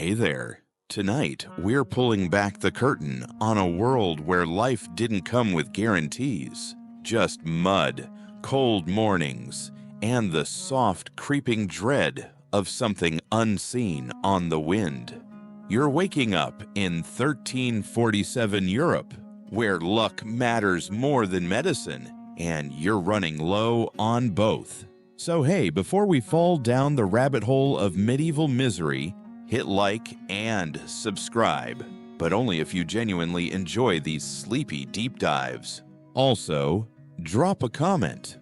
Hey there. Tonight, we're pulling back the curtain on a world where life didn't come with guarantees, just mud, cold mornings, and the soft, creeping dread of something unseen on the wind. You're waking up in 1347 Europe, where luck matters more than medicine, and you're running low on both. So hey, before we fall down the rabbit hole of medieval misery, hit like and subscribe, but only if you genuinely enjoy these sleepy deep dives. Also, drop a comment.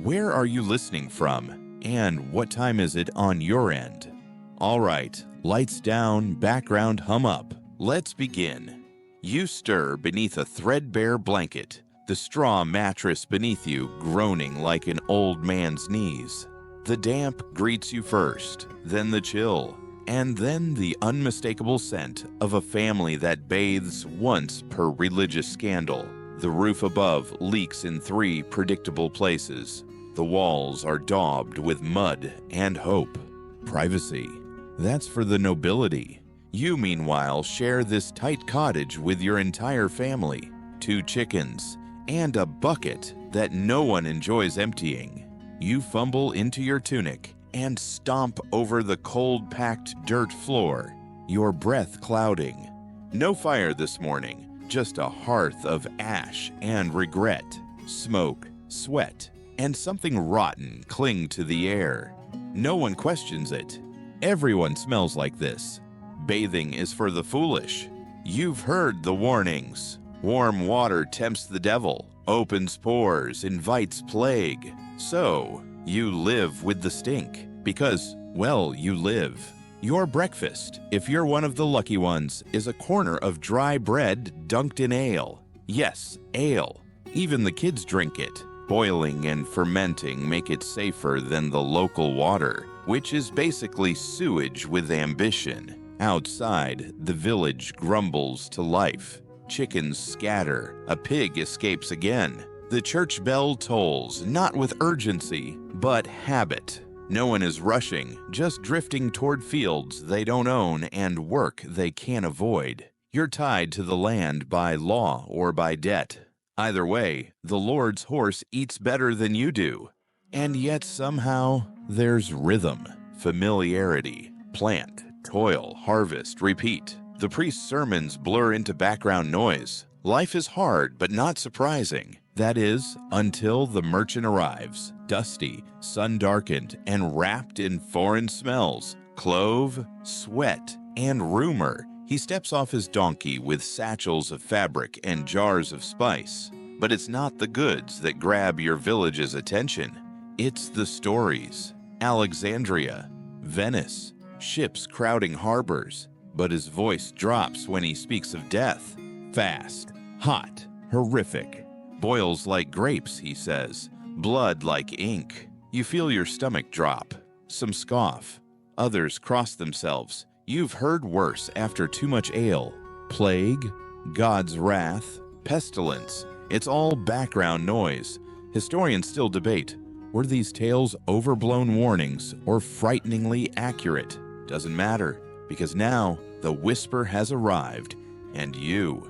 Where are you listening from, and what time is it on your end? All right, lights down, background hum up. Let's begin. You stir beneath a threadbare blanket, the straw mattress beneath you groaning like an old man's knees. The damp greets you first, then the chill, and then the unmistakable scent of a family that bathes once per religious scandal. The roof above leaks in 3 predictable places. The walls are daubed with mud and hope. Privacy. That's for the nobility. You, meanwhile, share this tight cottage with your entire family, 2 chickens, and a bucket that no one enjoys emptying. You fumble into your tunic and stomp over the cold-packed dirt floor, your breath clouding. No fire this morning, just a hearth of ash and regret. Smoke, sweat, and something rotten cling to the air. No one questions it. Everyone smells like this. Bathing is for the foolish. You've heard the warnings. Warm water tempts the devil, opens pores, invites plague. So, you live with the stink, because, well, you live. Your breakfast, if you're one of the lucky ones, is a corner of dry bread dunked in ale. Yes, ale. Even the kids drink it. Boiling and fermenting make it safer than the local water, which is basically sewage with ambition. Outside, the village grumbles to life. Chickens scatter. A pig escapes again. The church bell tolls, not with urgency, but habit. No one is rushing, just drifting toward fields they don't own and work they can't avoid. You're tied to the land by law or by debt. Either way, the Lord's horse eats better than you do. And yet somehow, there's rhythm, familiarity, plant, toil, harvest, repeat. The priest's sermons blur into background noise. Life is hard, but not surprising. That is, until the merchant arrives, dusty, sun-darkened, and wrapped in foreign smells, clove, sweat, and rumor. He steps off his donkey with satchels of fabric and jars of spice. But it's not the goods that grab your village's attention. It's the stories. Alexandria, Venice, ships crowding harbors. But his voice drops when he speaks of death. Fast, hot, horrific. Boils like grapes, he says. Blood like ink. You feel your stomach drop. Some scoff. Others cross themselves. You've heard worse after too much ale. Plague, God's wrath, pestilence. It's all background noise. Historians still debate. Were these tales overblown warnings or frighteningly accurate? Doesn't matter. Because now, the whisper has arrived, and you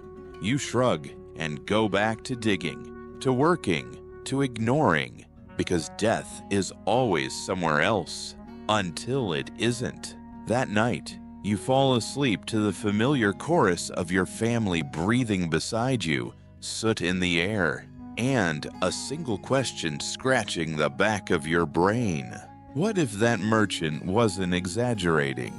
shrug and go back to digging, to working, to ignoring, because death is always somewhere else, until it isn't. That night, you fall asleep to the familiar chorus of your family breathing beside you, soot in the air, and a single question scratching the back of your brain. What if that merchant wasn't exaggerating?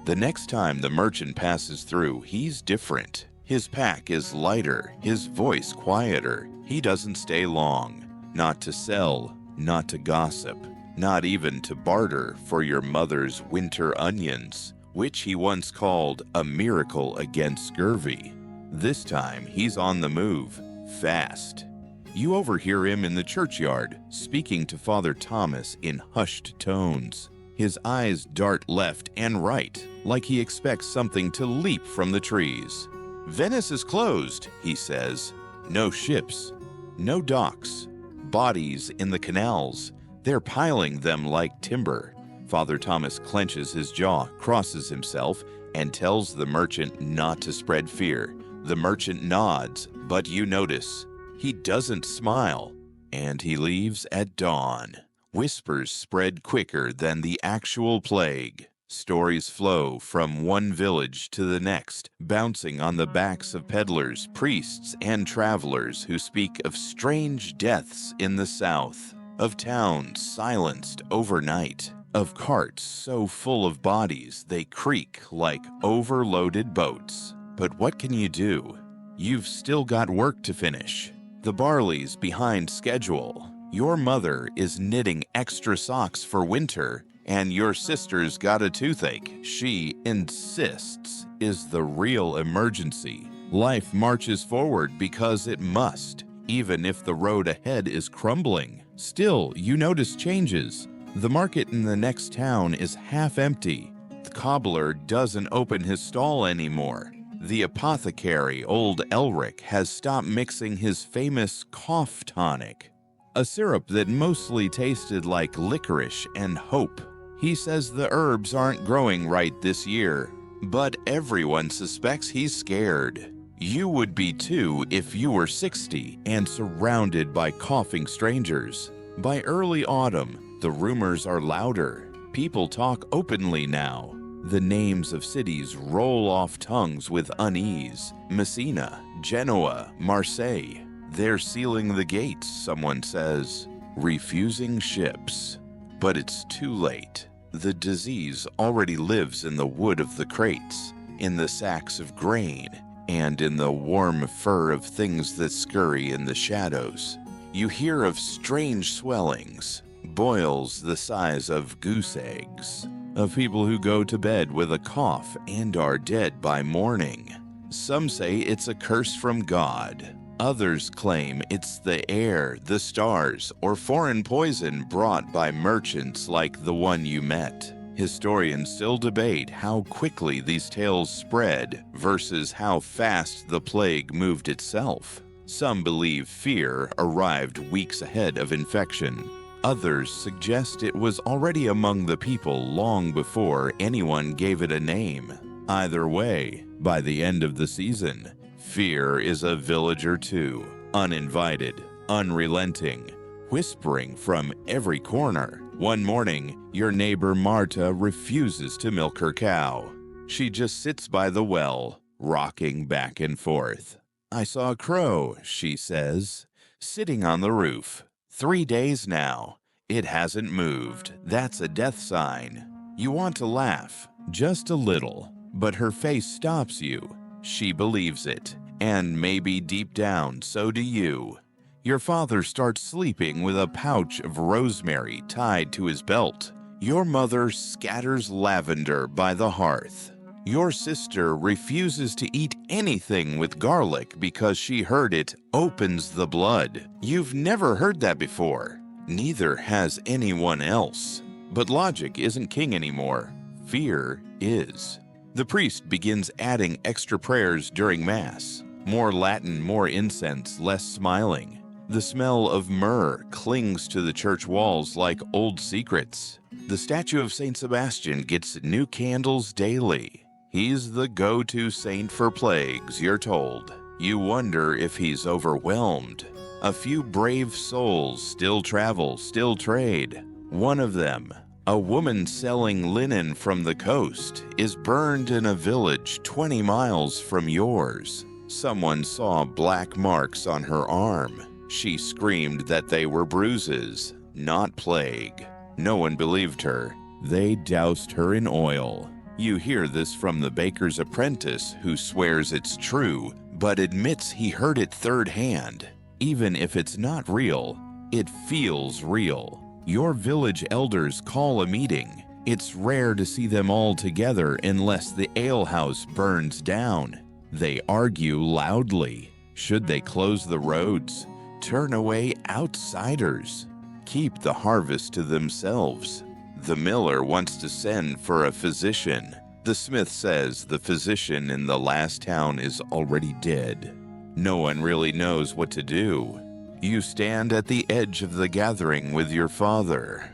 The next time the merchant passes through, he's different. His pack is lighter, his voice quieter. He doesn't stay long. Not to sell, not to gossip, not even to barter for your mother's winter onions, which he once called a miracle against scurvy. This time, he's on the move, fast. You overhear him in the churchyard, speaking to Father Thomas in hushed tones. His eyes dart left and right, like he expects something to leap from the trees. Venice is closed, he says. No ships, no docks, bodies in the canals. They're piling them like timber. Father Thomas clenches his jaw, crosses himself, and tells the merchant not to spread fear. The merchant nods, but you notice he doesn't smile, and he leaves at dawn. Whispers spread quicker than the actual plague. Stories flow from one village to the next, bouncing on the backs of peddlers, priests, and travelers who speak of strange deaths in the south, of towns silenced overnight, of carts so full of bodies they creak like overloaded boats. But what can you do? You've still got work to finish. The barley's behind schedule. Your mother is knitting extra socks for winter, and your sister's got a toothache she insists is the real emergency. Life marches forward because it must, even if the road ahead is crumbling. Still, you notice changes. The market in the next town is half empty. The cobbler doesn't open his stall anymore. The apothecary, old Elric, has stopped mixing his famous cough tonic, a syrup that mostly tasted like licorice and hope. He says the herbs aren't growing right this year, but everyone suspects he's scared. You would be too if you were 60 and surrounded by coughing strangers. By early autumn, the rumors are louder. People talk openly now. The names of cities roll off tongues with unease. Messina, Genoa, Marseille. They're sealing the gates, someone says, refusing ships. But it's too late. The disease already lives in the wood of the crates, in the sacks of grain, and in the warm fur of things that scurry in the shadows. You hear of strange swellings, boils the size of goose eggs, of people who go to bed with a cough and are dead by morning. Some say it's a curse from God. Others claim it's the air, the stars, or foreign poison brought by merchants like the one you met. Historians still debate how quickly these tales spread versus how fast the plague moved itself. Some believe fear arrived weeks ahead of infection. Others suggest it was already among the people long before anyone gave it a name. Either way, by the end of the season, fear is a villager too, uninvited, unrelenting, whispering from every corner. One morning, your neighbor Marta refuses to milk her cow. She just sits by the well, rocking back and forth. I saw a crow, she says, sitting on the roof. 3 days now. It hasn't moved. That's a death sign. You want to laugh, just a little, but her face stops you. She believes it, and maybe deep down, so do you. Your father starts sleeping with a pouch of rosemary tied to his belt. Your mother scatters lavender by the hearth. Your sister refuses to eat anything with garlic because she heard it opens the blood. You've never heard that before. Neither has anyone else. But logic isn't king anymore. Fear is. The priest begins adding extra prayers during Mass. More Latin, more incense, less smiling. The smell of myrrh clings to the church walls like old secrets. The statue of Saint Sebastian gets new candles daily. He's the go-to saint for plagues, you're told. You wonder if he's overwhelmed. A few brave souls still travel, still trade. One of them, a woman selling linen from the coast, is burned in a village 20 miles from yours. Someone saw black marks on her arm. She screamed that they were bruises, not plague. No one believed her. They doused her in oil. You hear this from the baker's apprentice who swears it's true, but admits he heard it third hand. Even if it's not real, it feels real. Your village elders call a meeting. It's rare to see them all together unless the alehouse burns down. They argue loudly. Should they close the roads? Turn away outsiders? Keep the harvest to themselves? The miller wants to send for a physician. The smith says the physician in the last town is already dead. No one really knows what to do. You stand at the edge of the gathering with your father.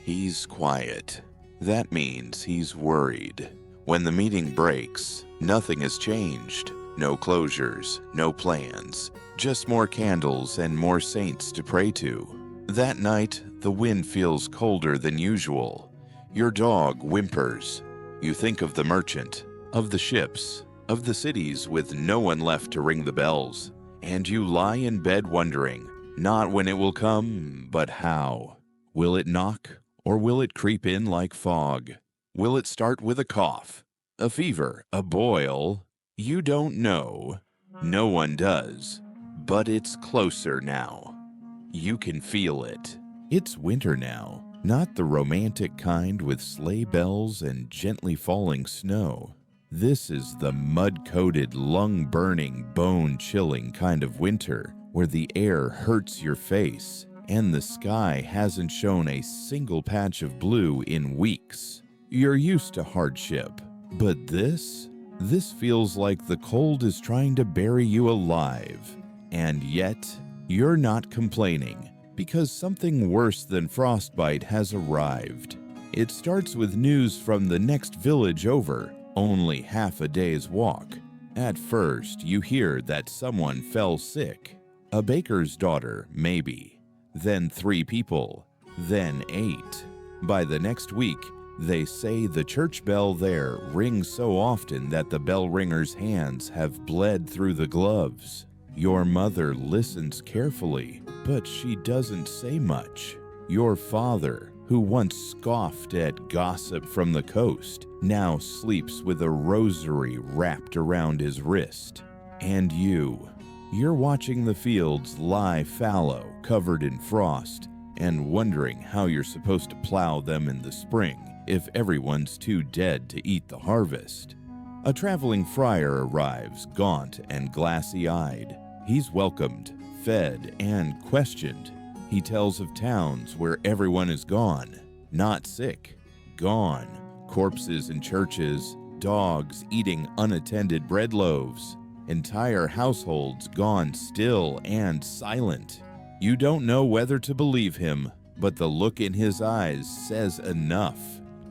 He's quiet. That means he's worried. When the meeting breaks, nothing has changed. No closures, no plans, just more candles and more saints to pray to. That night, the wind feels colder than usual. Your dog whimpers. You think of the merchant, of the ships, of the cities with no one left to ring the bells, and you lie in bed wondering, not when it will come, but how. Will it knock, or will it creep in like fog? Will it start with a cough, a fever, a boil? You don't know. No one does. But it's closer now. You can feel it. It's winter now, not the romantic kind with sleigh bells and gently falling snow. This is the mud-coated, lung-burning, bone-chilling kind of winter where the air hurts your face and the sky hasn't shown a single patch of blue in weeks. You're used to hardship, but this feels like the cold is trying to bury you alive. And yet, you're not complaining, because something worse than frostbite has arrived. It starts with news from the next village over, only half a day's walk. At first, you hear that someone fell sick. A baker's daughter, maybe. Then 3 people. Then 8. By the next week, they say the church bell there rings so often that the bell ringer's hands have bled through the gloves. Your mother listens carefully, but she doesn't say much. Your father, who once scoffed at gossip from the coast, now sleeps with a rosary wrapped around his wrist. And you're watching the fields lie fallow, covered in frost, and wondering how you're supposed to plow them in the spring if everyone's too dead to eat the harvest. A traveling friar arrives, gaunt and glassy-eyed. He's welcomed, fed, and questioned. He tells of towns where everyone is gone, not sick, gone. Corpses in churches, dogs eating unattended bread loaves, entire households gone still and silent. You don't know whether to believe him, but the look in his eyes says enough.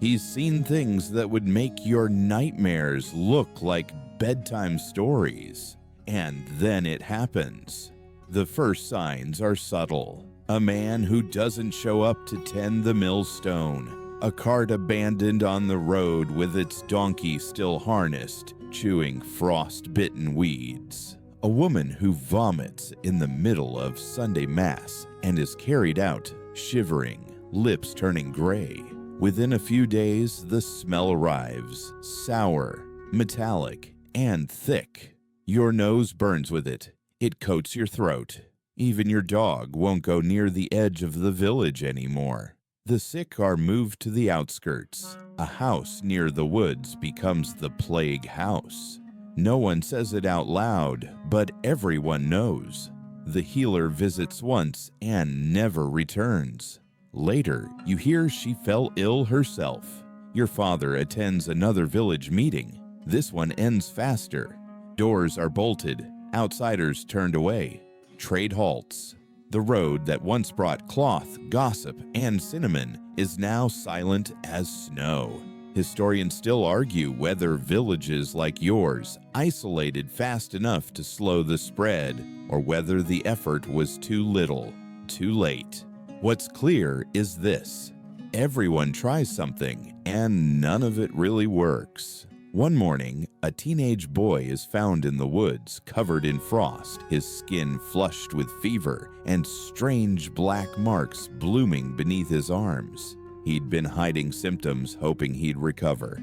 He's seen things that would make your nightmares look like bedtime stories. And then it happens. The first signs are subtle. A man who doesn't show up to tend the millstone. A cart abandoned on the road with its donkey still harnessed, chewing frost-bitten weeds. A woman who vomits in the middle of Sunday Mass and is carried out, shivering, lips turning gray. Within a few days, the smell arrives, sour, metallic, and thick. Your nose burns with it. It coats your throat. Even your dog won't go near the edge of the village anymore. The sick are moved to the outskirts. A house near the woods becomes the plague house. No one says it out loud, but everyone knows. The healer visits once and never returns. Later, you hear she fell ill herself. Your father attends another village meeting. This one ends faster. Doors are bolted, outsiders turned away. Trade halts. The road that once brought cloth, gossip, and cinnamon is now silent as snow. Historians still argue whether villages like yours isolated fast enough to slow the spread, or whether the effort was too little, too late. What's clear is this: everyone tries something, and none of it really works. One morning, a teenage boy is found in the woods, covered in frost, his skin flushed with fever, and strange black marks blooming beneath his arms. He'd been hiding symptoms, hoping he'd recover.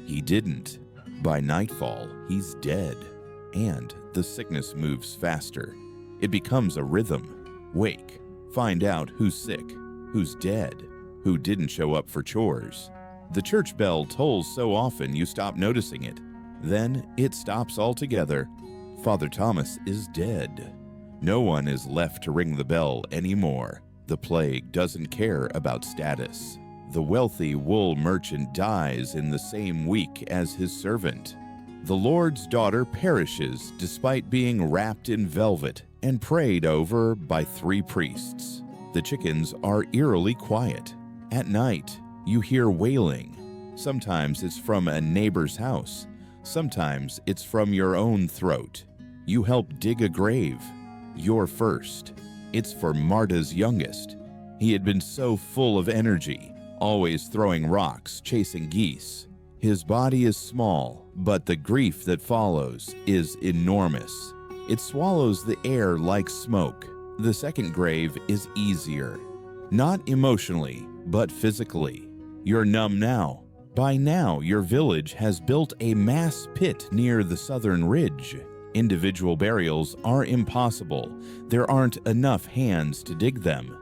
He didn't. By nightfall, he's dead. And the sickness moves faster. It becomes a rhythm. Wake. Find out who's sick, who's dead, who didn't show up for chores. The church bell tolls so often you stop noticing it. Then it stops altogether. Father Thomas is dead. No one is left to ring the bell anymore. The plague doesn't care about status. The wealthy wool merchant dies in the same week as his servant. The Lord's daughter perishes despite being wrapped in velvet and prayed over by 3 priests. The chickens are eerily quiet. At night, you hear wailing. Sometimes it's from a neighbor's house. Sometimes it's from your own throat. You help dig a grave. You're first. It's for Marta's youngest. He had been so full of energy, always throwing rocks, chasing geese. His body is small, but the grief that follows is enormous. It swallows the air like smoke. The second grave is easier. Not emotionally, but physically. You're numb now. By now, your village has built a mass pit near the southern ridge. Individual burials are impossible. There aren't enough hands to dig them.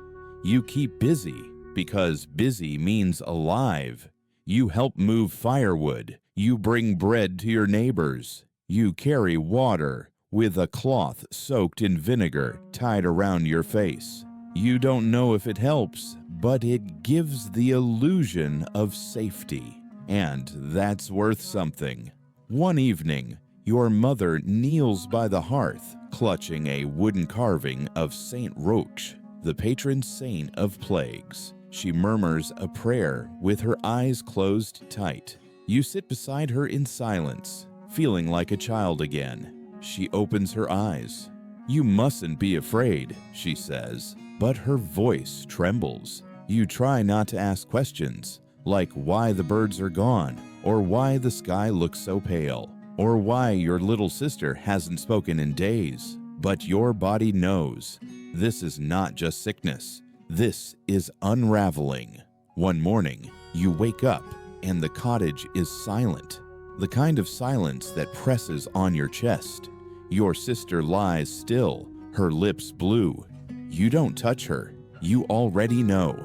You keep busy, because busy means alive. You help move firewood. You bring bread to your neighbors. You carry water with a cloth soaked in vinegar tied around your face. You don't know if it helps, but it gives the illusion of safety. And that's worth something. One evening, your mother kneels by the hearth, clutching a wooden carving of Saint Roch, the patron saint of plagues. She murmurs a prayer with her eyes closed tight. You sit beside her in silence, feeling like a child again. She opens her eyes. "You mustn't be afraid," she says, but her voice trembles. You try not to ask questions, like why the birds are gone, or why the sky looks so pale, or why your little sister hasn't spoken in days. But your body knows. This is not just sickness. This is unraveling. One morning, you wake up and the cottage is silent. The kind of silence that presses on your chest. Your sister lies still, her lips blue. You don't touch her. You already know.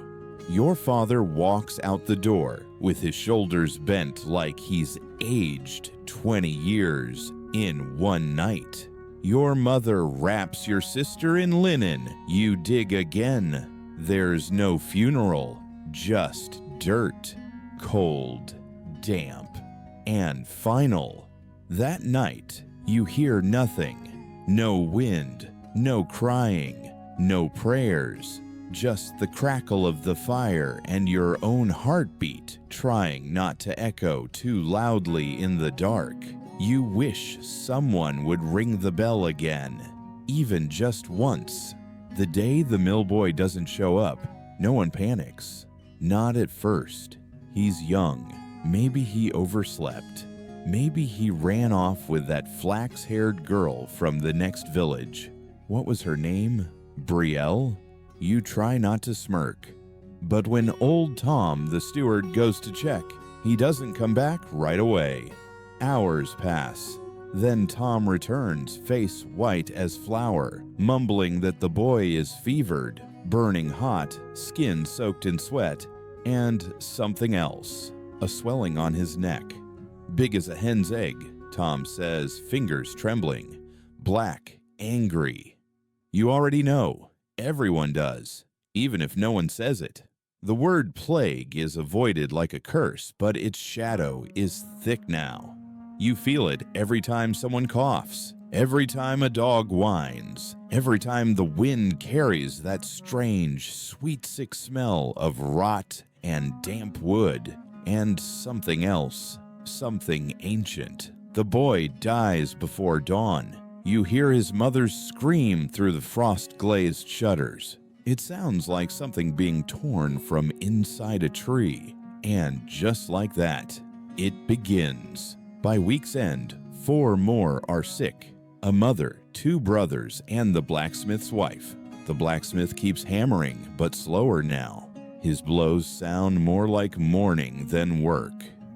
Your father walks out the door with his shoulders bent like he's aged 20 years in one night. Your mother wraps your sister in linen. You dig again. There's no funeral, just dirt, cold, damp, and final. That night, you hear nothing. No wind, no crying, no prayers. Just the crackle of the fire and your own heartbeat trying not to echo too loudly in the dark. You wish someone would ring the bell again, even just once. The day the mill boy doesn't show up, no one panics. Not at first. He's young. Maybe he overslept. Maybe he ran off with that flax-haired girl from the next village. What was her name? Brielle? You try not to smirk. But when old Tom, the steward, goes to check, he doesn't come back right away. Hours pass. Then Tom returns, face white as flour, mumbling that the boy is fevered, burning hot, skin soaked in sweat, and something else, a swelling on his neck. Big as a hen's egg, Tom says, fingers trembling. Black, angry. You already know. Everyone does, even if no one says it. The word plague is avoided like a curse, but its shadow is thick now. You feel it every time someone coughs, every time a dog whines, every time the wind carries that strange, sweet, sick smell of rot and damp wood, and something else, something ancient. The boy dies before dawn. You hear his mother's scream through the frost-glazed shutters. It sounds like something being torn from inside a tree. And just like that, it begins. By week's end, 4 more are sick. A mother, 2 brothers, and the blacksmith's wife. The blacksmith keeps hammering, but slower now. His blows sound more like mourning than work.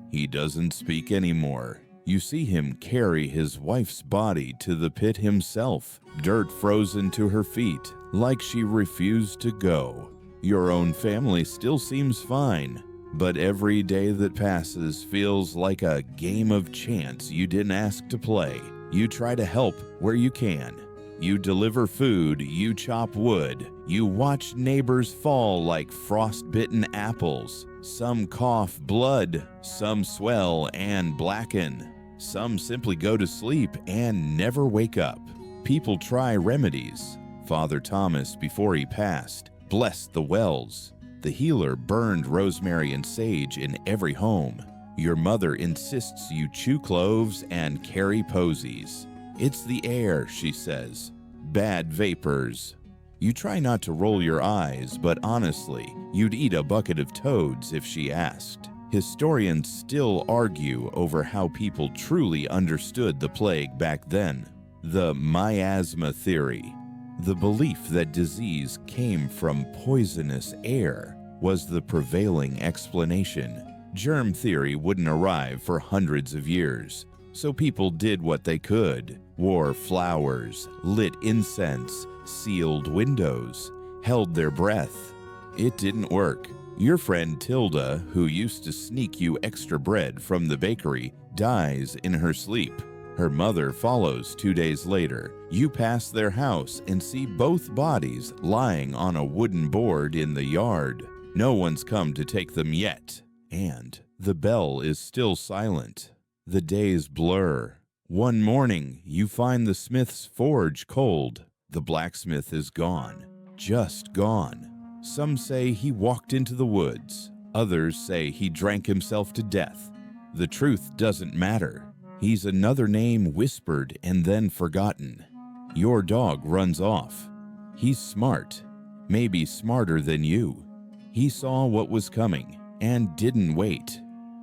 He doesn't speak anymore. You see him carry his wife's body to the pit himself, dirt frozen to her feet, like she refused to go. Your own family still seems fine, but every day that passes feels like a game of chance you didn't ask to play. You try to help where you can. You deliver food, you chop wood, you watch neighbors fall like frost-bitten apples. Some cough blood, some swell and blacken. Some simply go to sleep and never wake up. People try remedies. Father Thomas, before he passed, blessed the wells. The healer burned rosemary and sage in every home. Your mother insists you chew cloves and carry posies. It's the air, she says. Bad vapors. You try not to roll your eyes, but honestly, you'd eat a bucket of toads if she asked. Historians still argue over how people truly understood the plague back then. The miasma theory, the belief that disease came from poisonous air, was the prevailing explanation. Germ theory wouldn't arrive for hundreds of years, so people did what they could: wore flowers, lit incense, sealed windows, held their breath. It didn't work. Your friend Tilda, who used to sneak you extra bread from the bakery, dies in her sleep. Her mother follows 2 days later. You pass their house and see both bodies lying on a wooden board in the yard. No one's come to take them yet, and the bell is still silent. The days blur. One morning, you find the smith's forge cold. The blacksmith is gone, just gone. Some say he walked into the woods. Others say he drank himself to death. The truth doesn't matter. He's another name whispered and then forgotten. Your dog runs off. He's smart, maybe smarter than you. He saw what was coming and didn't wait.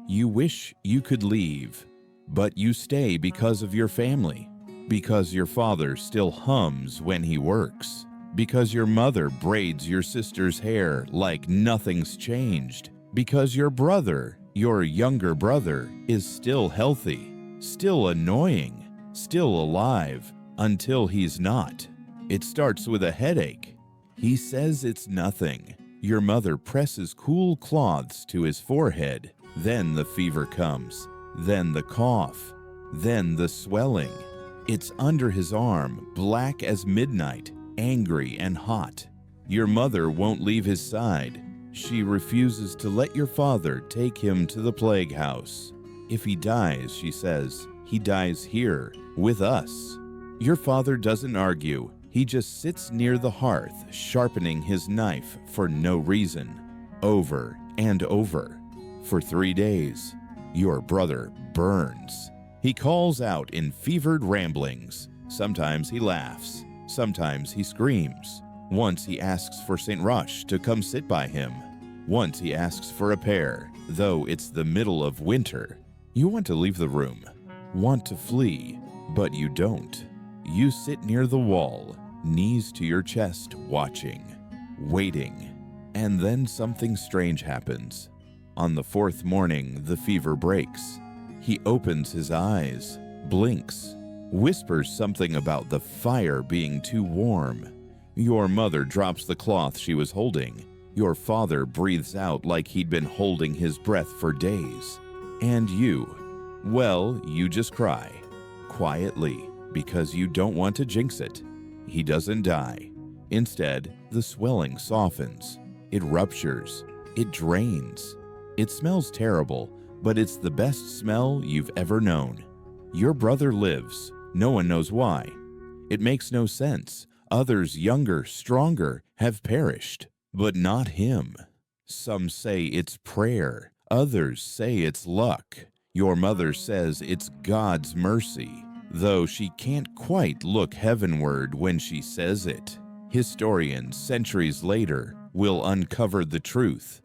You wish you could leave, but you stay because of your family, because your father still hums when he works, because your mother braids your sister's hair like nothing's changed, because your brother, your younger brother, is still healthy, still annoying, still alive, until he's not. It starts with a headache. He says it's nothing. Your mother presses cool cloths to his forehead. Then the fever comes. Then the cough. Then the swelling. It's under his arm, black as midnight, angry and hot. Your mother won't leave his side. She refuses to let your father take him to the plague house. If he dies, she says, he dies here, with us. Your father doesn't argue. He just sits near the hearth, sharpening his knife for no reason, over and over. For 3 days, your brother burns. He calls out in fevered ramblings. Sometimes he laughs. Sometimes he screams. Once he asks for St. Rush to come sit by him. Once he asks for a pear, though it's the middle of winter. You want to leave the room, want to flee, but you don't. You sit near the wall, knees to your chest, watching, waiting, and then something strange happens. On the 4th morning, the fever breaks. He opens his eyes, blinks, whispers something about the fire being too warm. Your mother drops the cloth she was holding. Your father breathes out like he'd been holding his breath for days. And you, well, you just cry, quietly, because you don't want to jinx it. He doesn't die. Instead, the swelling softens. It ruptures. It drains. It smells terrible, but it's the best smell you've ever known. Your brother lives. No one knows why. It makes no sense. Others younger, stronger, have perished, but not him. Some say it's prayer. Others say it's luck. Your mother says it's God's mercy, though she can't quite look heavenward when she says it. Historians, centuries later, will uncover the truth.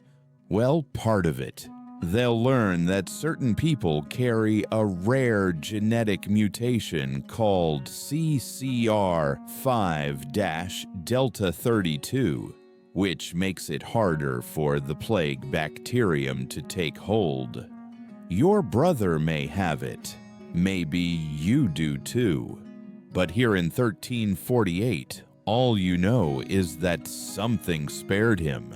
Well, part of it. They'll learn that certain people carry a rare genetic mutation called CCR5-Delta32, which makes it harder for the plague bacterium to take hold. Your brother may have it. Maybe you do too. But here in 1348, all you know is that something spared him.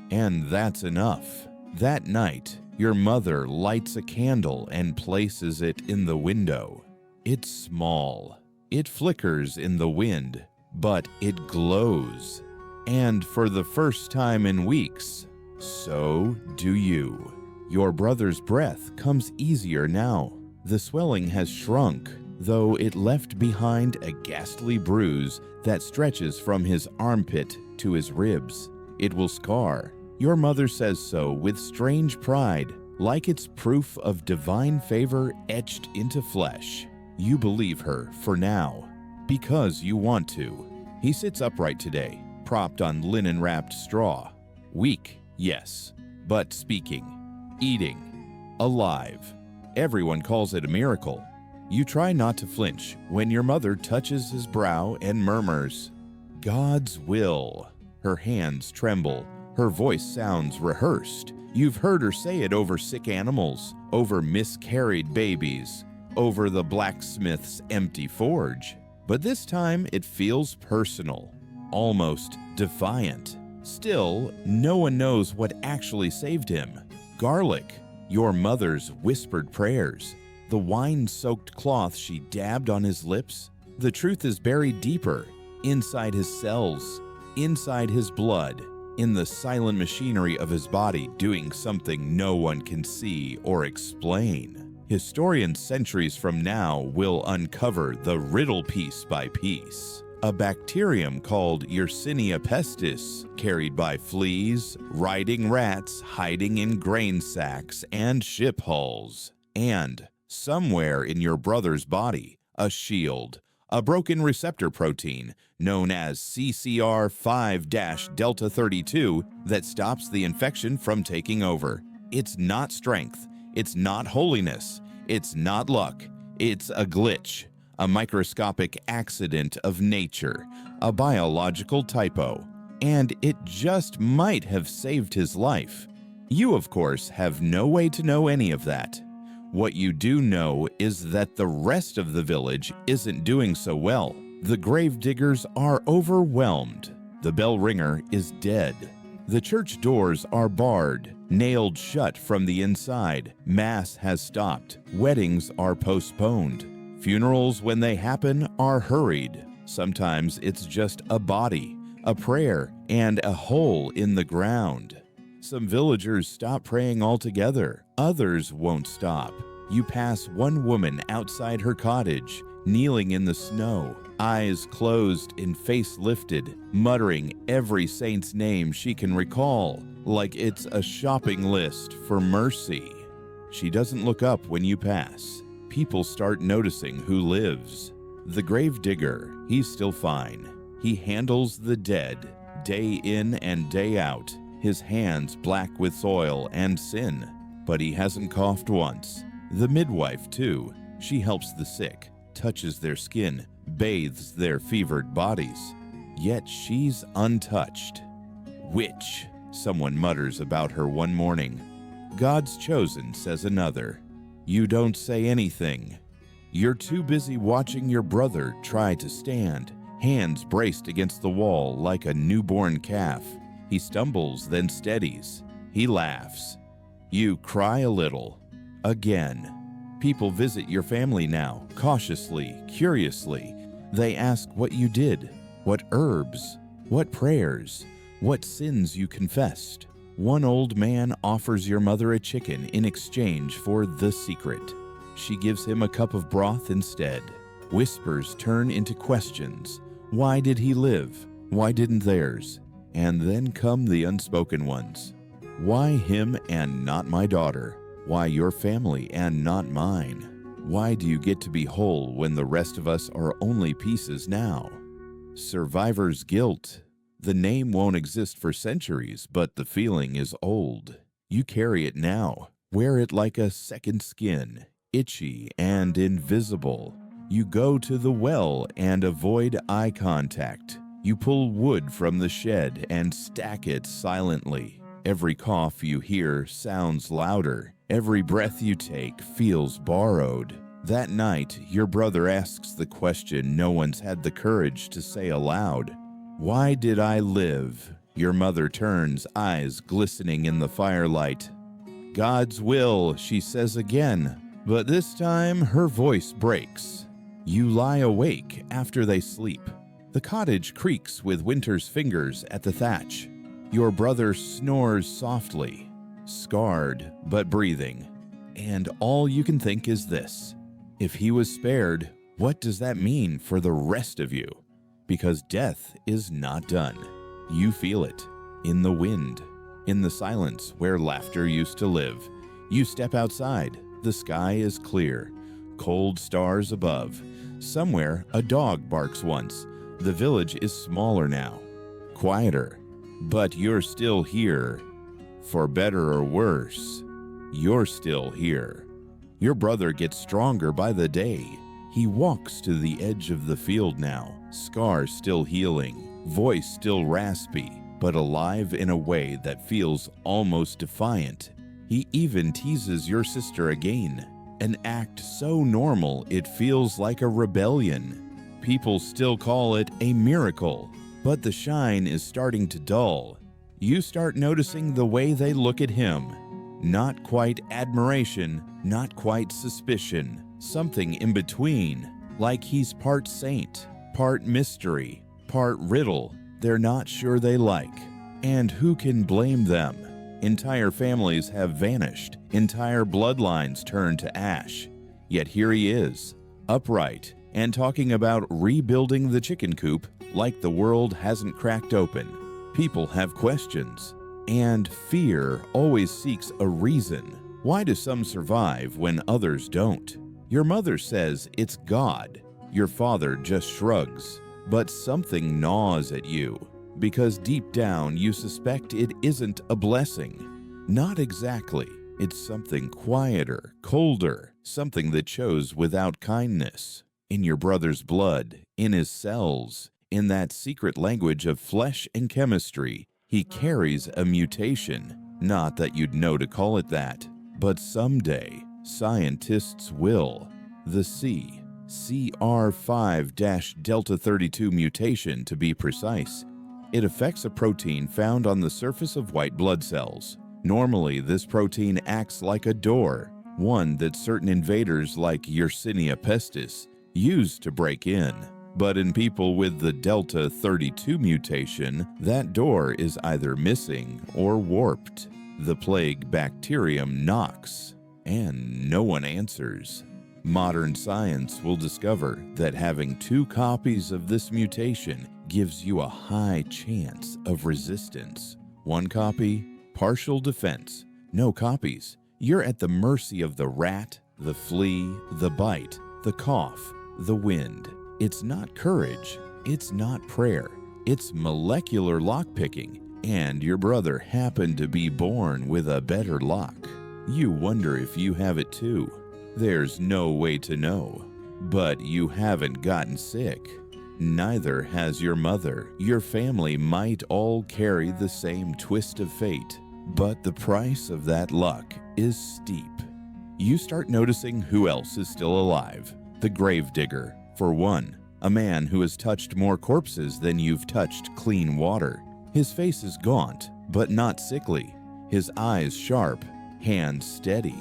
And that's enough. That night, your mother lights a candle and places it in the window. It's small. It flickers in the wind, but it glows. And for the first time in weeks, so do you. Your brother's breath comes easier now. The swelling has shrunk, though it left behind a ghastly bruise that stretches from his armpit to his ribs. It will scar. Your mother says so with strange pride, like it's proof of divine favor etched into flesh. You believe her for now, because you want to. He sits upright today, propped on linen-wrapped straw. Weak, yes, but speaking, eating, alive. Everyone calls it a miracle. You try not to flinch when your mother touches his brow and murmurs, "God's will." Her hands tremble. Her voice sounds rehearsed. You've heard her say it over sick animals, over miscarried babies, over the blacksmith's empty forge. But this time it feels personal, almost defiant. Still, no one knows what actually saved him. Garlic, your mother's whispered prayers, the wine-soaked cloth she dabbed on his lips. The truth is buried deeper, inside his cells, inside his blood, in the silent machinery of his body doing something no one can see or explain. Historians centuries from now will uncover the riddle piece by piece. A bacterium called Yersinia pestis, carried by fleas, riding rats hiding in grain sacks and ship hulls. And somewhere in your brother's body, a shield, a broken receptor protein known as CCR5-Delta 32 that stops the infection from taking over. It's not strength, it's not holiness, it's not luck, it's a glitch, a microscopic accident of nature, a biological typo, and it just might have saved his life. You, of course, have no way to know any of that. What you do know is that the rest of the village isn't doing so well. The grave diggers are overwhelmed. The bell ringer is dead. The church doors are barred, nailed shut from the inside. Mass has stopped. Weddings are postponed. Funerals, when they happen, are hurried. Sometimes it's just a body, a prayer, and a hole in the ground. Some villagers stop praying altogether. Others won't stop. You pass one woman outside her cottage, kneeling in the snow, eyes closed and face lifted, muttering every saint's name she can recall, like it's a shopping list for mercy. She doesn't look up when you pass. People start noticing who lives. The grave digger, he's still fine. He handles the dead, day in and day out, his hands black with soil and sin. But he hasn't coughed once. The midwife, too. She helps the sick, touches their skin, bathes their fevered bodies. Yet she's untouched. Witch, someone mutters about her one morning. God's chosen, says another. You don't say anything. You're too busy watching your brother try to stand, hands braced against the wall like a newborn calf. He stumbles, then steadies. He laughs. You cry a little. Again. People visit your family now, cautiously, curiously. They ask what you did, what herbs, what prayers, what sins you confessed. One old man offers your mother a chicken in exchange for the secret. She gives him a cup of broth instead. Whispers turn into questions. Why did he live? Why didn't theirs? And then come the unspoken ones. Why him and not my daughter? Why your family and not mine? Why do you get to be whole when the rest of us are only pieces now? Survivor's guilt. The name won't exist for centuries, but the feeling is old. You carry it now. Wear it like a second skin, itchy and invisible. You go to the well and avoid eye contact. You pull wood from the shed and stack it silently. Every cough you hear sounds louder. Every breath you take feels borrowed. That night, your brother asks the question no one's had the courage to say aloud. Why did I live? Your mother turns, eyes glistening in the firelight. God's will, she says again, but this time her voice breaks. You lie awake after they sleep. The cottage creaks with winter's fingers at the thatch. Your brother snores softly, scarred but breathing. And all you can think is this. If he was spared, what does that mean for the rest of you? Because death is not done. You feel it, in the wind, in the silence where laughter used to live, You step outside. The sky is clear. Cold stars above. Somewhere, a dog barks once. The village is smaller now. Quieter. But you're still here. For better or worse, you're still here. Your brother gets stronger by the day. He walks to the edge of the field now, scars still healing, voice still raspy, but alive in a way that feels almost defiant. He even teases your sister again, an act so normal it feels like a rebellion. People still call it a miracle, but the shine is starting to dull. You start noticing the way they look at him. Not quite admiration, not quite suspicion, something in between, like he's part saint, part mystery, part riddle they're not sure they like. And who can blame them? Entire families have vanished, entire bloodlines turned to ash. Yet here he is, upright, and talking about rebuilding the chicken coop like the world hasn't cracked open. People have questions. And fear always seeks a reason. Why do some survive when others don't? Your mother says it's God. Your father just shrugs. But something gnaws at you, because deep down you suspect it isn't a blessing. Not exactly. It's something quieter, colder, something that shows without kindness. In your brother's blood, in his cells, in that secret language of flesh and chemistry, he carries a mutation. Not that you'd know to call it that, but someday scientists will. The CR5-Delta32 mutation, to be precise. It affects a protein found on the surface of white blood cells. Normally, this protein acts like a door, one that certain invaders like Yersinia pestis use to break in. But in people with the Delta 32 mutation, that door is either missing or warped. The plague bacterium knocks, and no one answers. Modern science will discover that having 2 copies of this mutation gives you a high chance of resistance. 1 copy, partial defense. No copies, you're at the mercy of the rat, the flea, the bite, the cough, the wind. It's not courage, it's not prayer, it's molecular lockpicking, and your brother happened to be born with a better lock. You wonder if you have it too. There's no way to know, but you haven't gotten sick. Neither has your mother. Your family might all carry the same twist of fate, but the price of that luck is steep. You start noticing who else is still alive. The gravedigger. For one, a man who has touched more corpses than you've touched clean water. His face is gaunt, but not sickly. His eyes sharp, hands steady.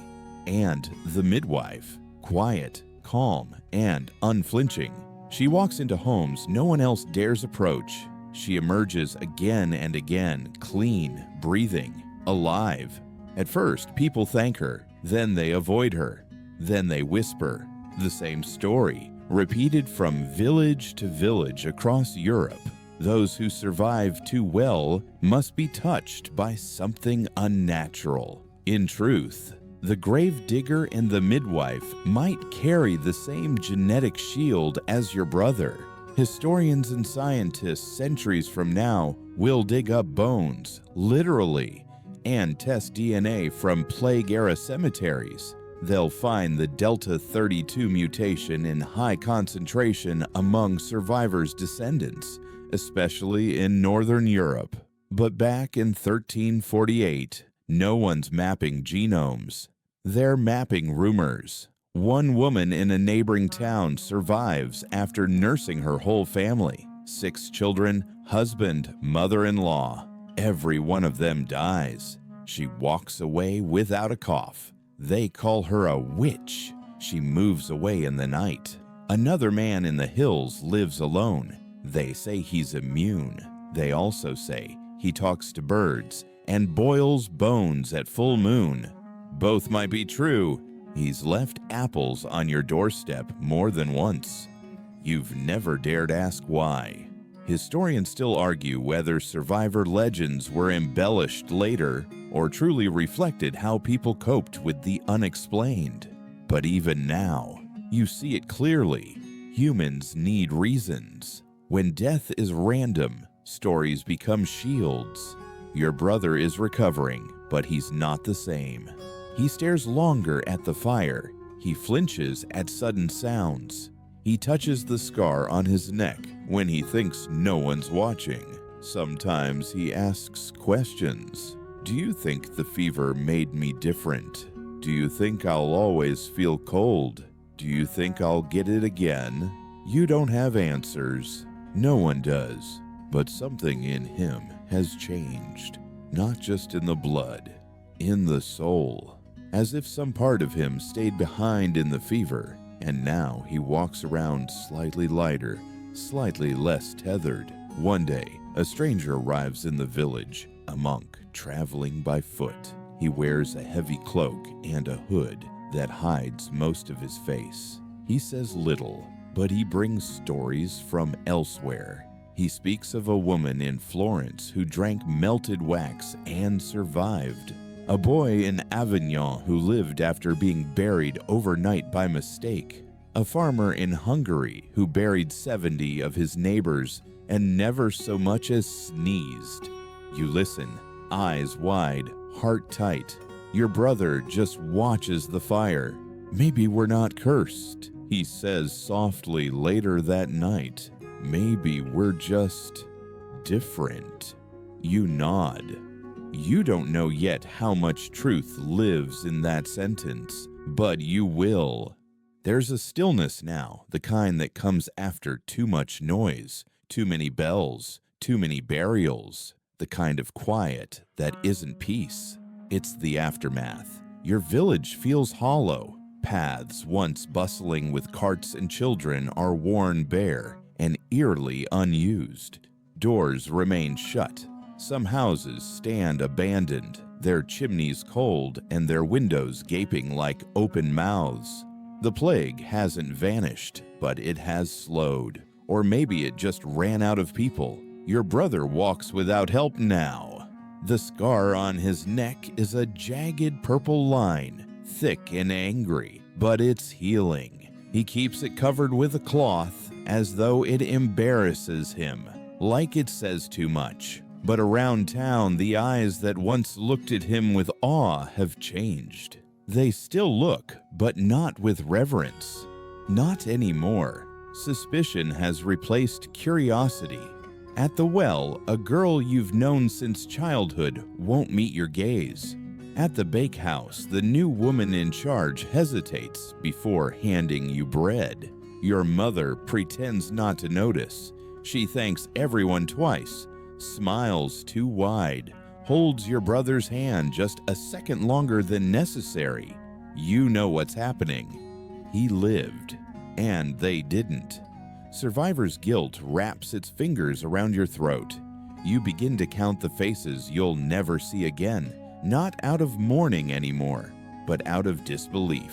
And the midwife, quiet, calm, and unflinching. She walks into homes no one else dares approach. She emerges again and again, clean, breathing, alive. At first, people thank her, then they avoid her, then they whisper. The same story, repeated from village to village across Europe. Those who survive too well must be touched by something unnatural. In truth, the gravedigger and the midwife might carry the same genetic shield as your brother. Historians and scientists centuries from now will dig up bones, literally, and test DNA from plague-era cemeteries. They'll find the Delta 32 mutation in high concentration among survivors' descendants, especially in Northern Europe. But back in 1348, no one's mapping genomes. They're mapping rumors. One woman in a neighboring town survives after nursing her whole family. 6 children, husband, mother-in-law. Every one of them dies. She walks away without a cough. They call her a witch. She moves away in the night. Another man in the hills lives alone. They say he's immune. They also say he talks to birds and boils bones at full moon. Both might be true. He's left apples on your doorstep more than once. You've never dared ask why. Historians still argue whether survivor legends were embellished later or truly reflected how people coped with the unexplained. But even now, you see it clearly. Humans need reasons. When death is random, stories become shields. Your brother is recovering, but he's not the same. He stares longer at the fire. He flinches at sudden sounds. He touches the scar on his neck when he thinks no one's watching. Sometimes he asks questions. Do you think the fever made me different? Do you think I'll always feel cold? Do you think I'll get it again? You don't have answers. No one does. But something in him has changed. Not just in the blood, in the soul. As if some part of him stayed behind in the fever, and now he walks around slightly lighter, slightly less tethered. One day, a stranger arrives in the village, a monk traveling by foot. He wears a heavy cloak and a hood that hides most of his face. He says little, but he brings stories from elsewhere. He speaks of a woman in Florence who drank melted wax and survived. A boy in Avignon who lived after being buried overnight by mistake. A farmer in Hungary who buried 70 of his neighbors and never so much as sneezed. You listen, eyes wide, heart tight. Your brother just watches the fire. Maybe we're not cursed, he says softly later that night. Maybe we're just different. You nod. You don't know yet how much truth lives in that sentence, but you will. There's a stillness now, the kind that comes after too much noise, too many bells, too many burials, the kind of quiet that isn't peace. It's the aftermath. Your village feels hollow. Paths once bustling with carts and children are worn bare and eerily unused. Doors remain shut. Some houses stand abandoned, their chimneys cold and their windows gaping like open mouths. The plague hasn't vanished, but it has slowed. Or maybe it just ran out of people. Your brother walks without help now. The scar on his neck is a jagged purple line, thick and angry, but it's healing. He keeps it covered with a cloth as though it embarrasses him, like it says too much. But around town, the eyes that once looked at him with awe have changed. They still look, but not with reverence. Not anymore. Suspicion has replaced curiosity. At the well, a girl you've known since childhood won't meet your gaze. At the bakehouse, the new woman in charge hesitates before handing you bread. Your mother pretends not to notice. She thanks everyone twice, smiles too wide, holds your brother's hand just a second longer than necessary. You know what's happening. He lived, and they didn't. Survivor's guilt wraps its fingers around your throat. You begin to count the faces you'll never see again, not out of mourning anymore, but out of disbelief.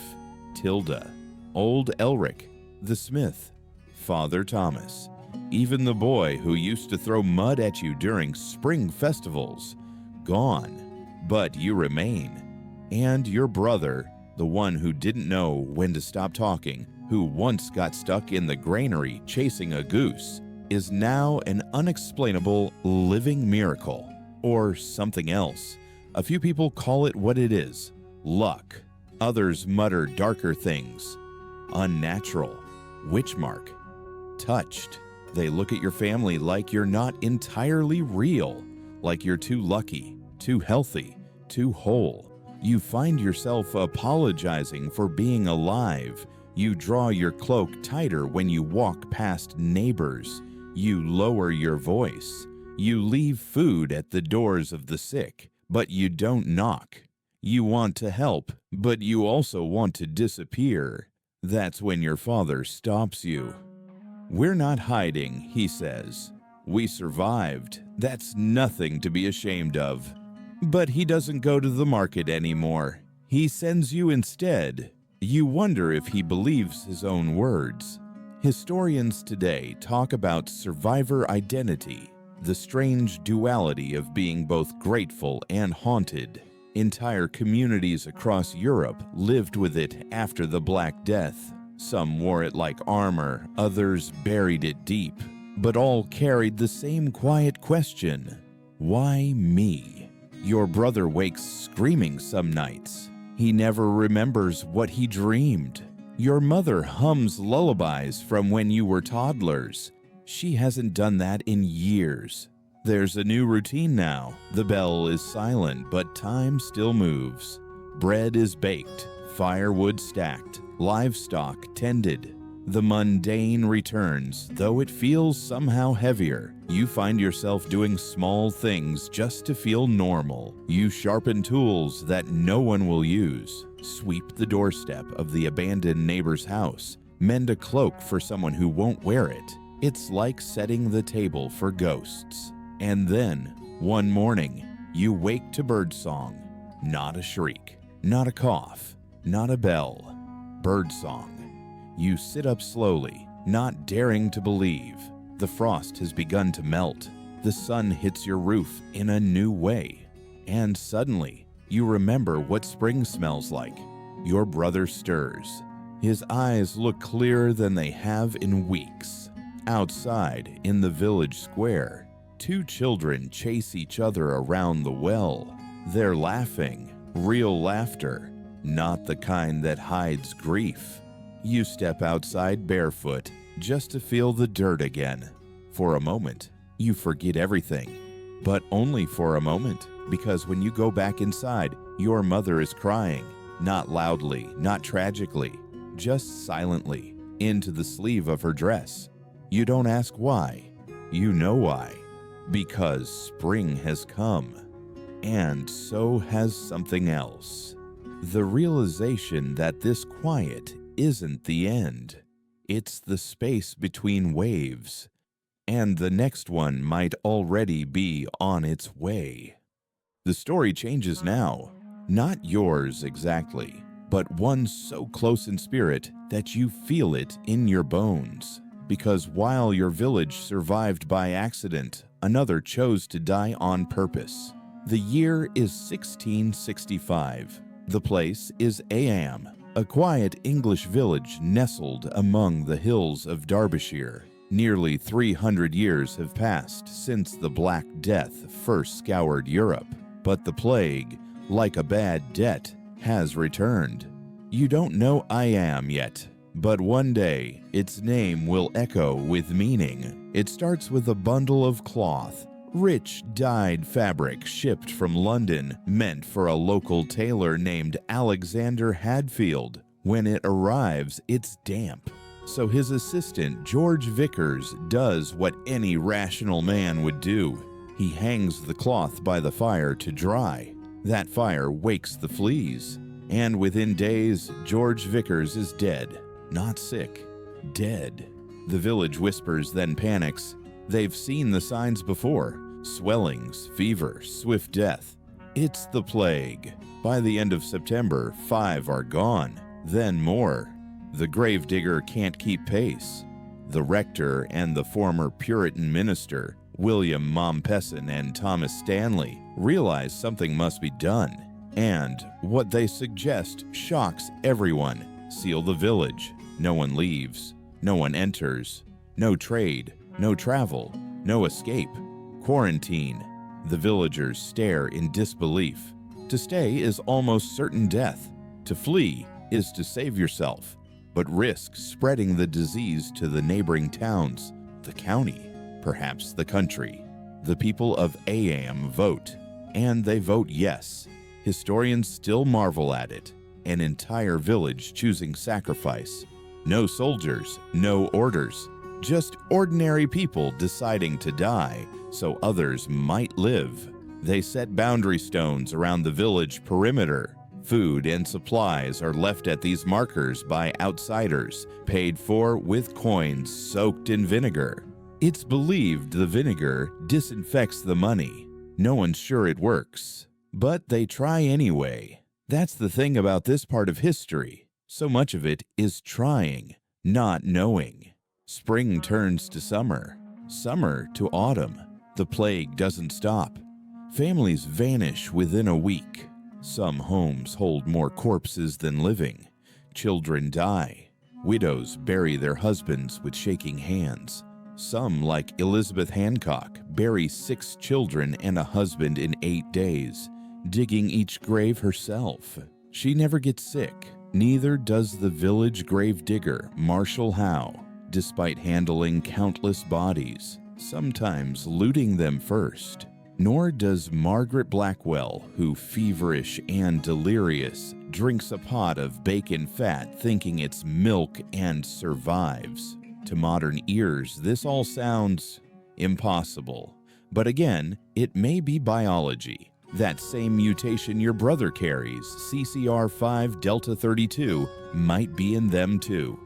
Tilda, old Elric, the smith, Father Thomas, even the boy who used to throw mud at you during spring festivals. Gone, but you remain. And your brother, the one who didn't know when to stop talking, who once got stuck in the granary chasing a goose, is now an unexplainable living miracle, or something else. A few people call it what it is, luck. Others mutter darker things, unnatural, witch mark, touched. They look at your family like you're not entirely real, like you're too lucky, too healthy, too whole. You find yourself apologizing for being alive. You draw your cloak tighter when you walk past neighbors. You lower your voice. You leave food at the doors of the sick, but you don't knock. You want to help, but you also want to disappear. That's when your father stops you. "We're not hiding," he says. "We survived. That's nothing to be ashamed of." But he doesn't go to the market anymore. He sends you instead. You wonder if he believes his own words. Historians today talk about survivor identity, the strange duality of being both grateful and haunted. Entire communities across Europe lived with it after the Black Death. Some wore it like armor, others buried it deep, but all carried the same quiet question: why me? Your brother wakes screaming some nights. He never remembers what he dreamed. Your mother hums lullabies from when you were toddlers. She hasn't done that in years. There's a new routine now. The bell is silent, but time still moves. Bread is baked, firewood stacked, livestock tended. The mundane returns, though it feels somehow heavier. You find yourself doing small things just to feel normal. You sharpen tools that no one will use, sweep the doorstep of the abandoned neighbor's house, mend a cloak for someone who won't wear it. It's like setting the table for ghosts. And then, one morning, you wake to birdsong. Not a shriek, not a cough, not a bell. Birdsong. You sit up slowly, not daring to believe. The frost has begun to melt. The sun hits your roof in a new way. And suddenly, you remember what spring smells like. Your brother stirs. His eyes look clearer than they have in weeks. Outside, in the village square, two children chase each other around the well. They're laughing, real laughter, not the kind that hides grief. You step outside barefoot just to feel the dirt again. For a moment, you forget everything. But only for a moment, because when you go back inside, your mother is crying, not loudly, not tragically, just silently, into the sleeve of her dress. You don't ask why. You know why. Because spring has come. And so has something else. The realization that this quiet isn't the end. It's the space between waves. And the next one might already be on its way. The story changes now. Not yours exactly, but one so close in spirit that you feel it in your bones. Because while your village survived by accident, another chose to die on purpose. The year is 1665. The place is Eyam, a quiet English village nestled among the hills of Derbyshire. Nearly 300 years have passed since the Black Death first scoured Europe, but the plague, like a bad debt, has returned. You don't know Eyam yet, but one day its name will echo with meaning. It starts with a bundle of cloth, rich dyed fabric shipped from London, meant for a local tailor named Alexander Hadfield. When it arrives, it's damp. So his assistant, George Vickers, does what any rational man would do. He hangs the cloth by the fire to dry. That fire wakes the fleas. And within days, George Vickers is dead. Not sick, dead. The village whispers, then panics. They've seen the signs before. Swellings, fever, swift death. It's the plague. By the end of September, 5 are gone. Then more. The gravedigger can't keep pace. The rector and the former Puritan minister, William Mompesson and Thomas Stanley, realize something must be done. And what they suggest shocks everyone. Seal the village. No one leaves. No one enters. No trade. No travel. No escape. Quarantine. The villagers stare in disbelief. To stay is almost certain death. To flee is to save yourself, but risk spreading the disease to the neighboring towns, the county, perhaps the country. The people of Eyam vote, and they vote yes. Historians still marvel at it. An entire village choosing sacrifice. No soldiers, no orders. Just ordinary people deciding to die so others might live. They set boundary stones around the village perimeter. Food and supplies are left at these markers by outsiders, paid for with coins soaked in vinegar. It's believed the vinegar disinfects the money. No one's sure it works, but they try anyway. That's the thing about this part of history. So much of it is trying, not knowing. Spring turns to summer, summer to autumn. The plague doesn't stop. Families vanish within a week. Some homes hold more corpses than living. Children die. Widows bury their husbands with shaking hands. Some, like Elizabeth Hancock, bury 6 children and a husband in 8 days, digging each grave herself. She never gets sick. Neither does the village grave digger, Marshall Howe, despite handling countless bodies, sometimes looting them first. Nor does Margaret Blackwell, who, feverish and delirious, drinks a pot of bacon fat thinking it's milk and survives. To modern ears, this all sounds impossible. But again, it may be biology. That same mutation your brother carries, CCR5 Delta 32, might be in them too.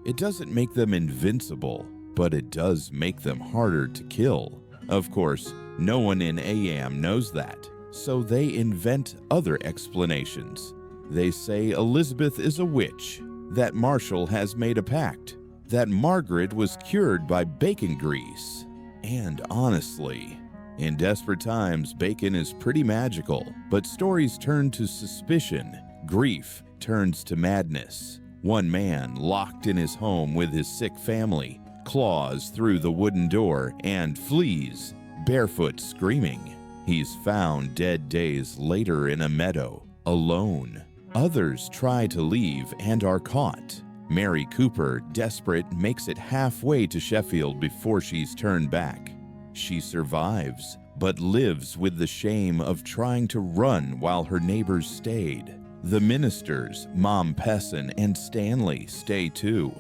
It doesn't make them invincible, but it does make them harder to kill. Of course, no one in AM knows that, so they invent other explanations. They say Elizabeth is a witch, that Marshall has made a pact, that Margaret was cured by bacon grease. And honestly, in desperate times, bacon is pretty magical, but stories turn to suspicion. Grief turns to madness. One man, locked in his home with his sick family, claws through the wooden door and flees, barefoot screaming. He's found dead days later in a meadow, alone. Others try to leave and are caught. Mary Cooper, desperate, makes it halfway to Sheffield before she's turned back. She survives, but lives with the shame of trying to run while her neighbors stayed. The ministers, Mom Pesson and Stanley, stay too.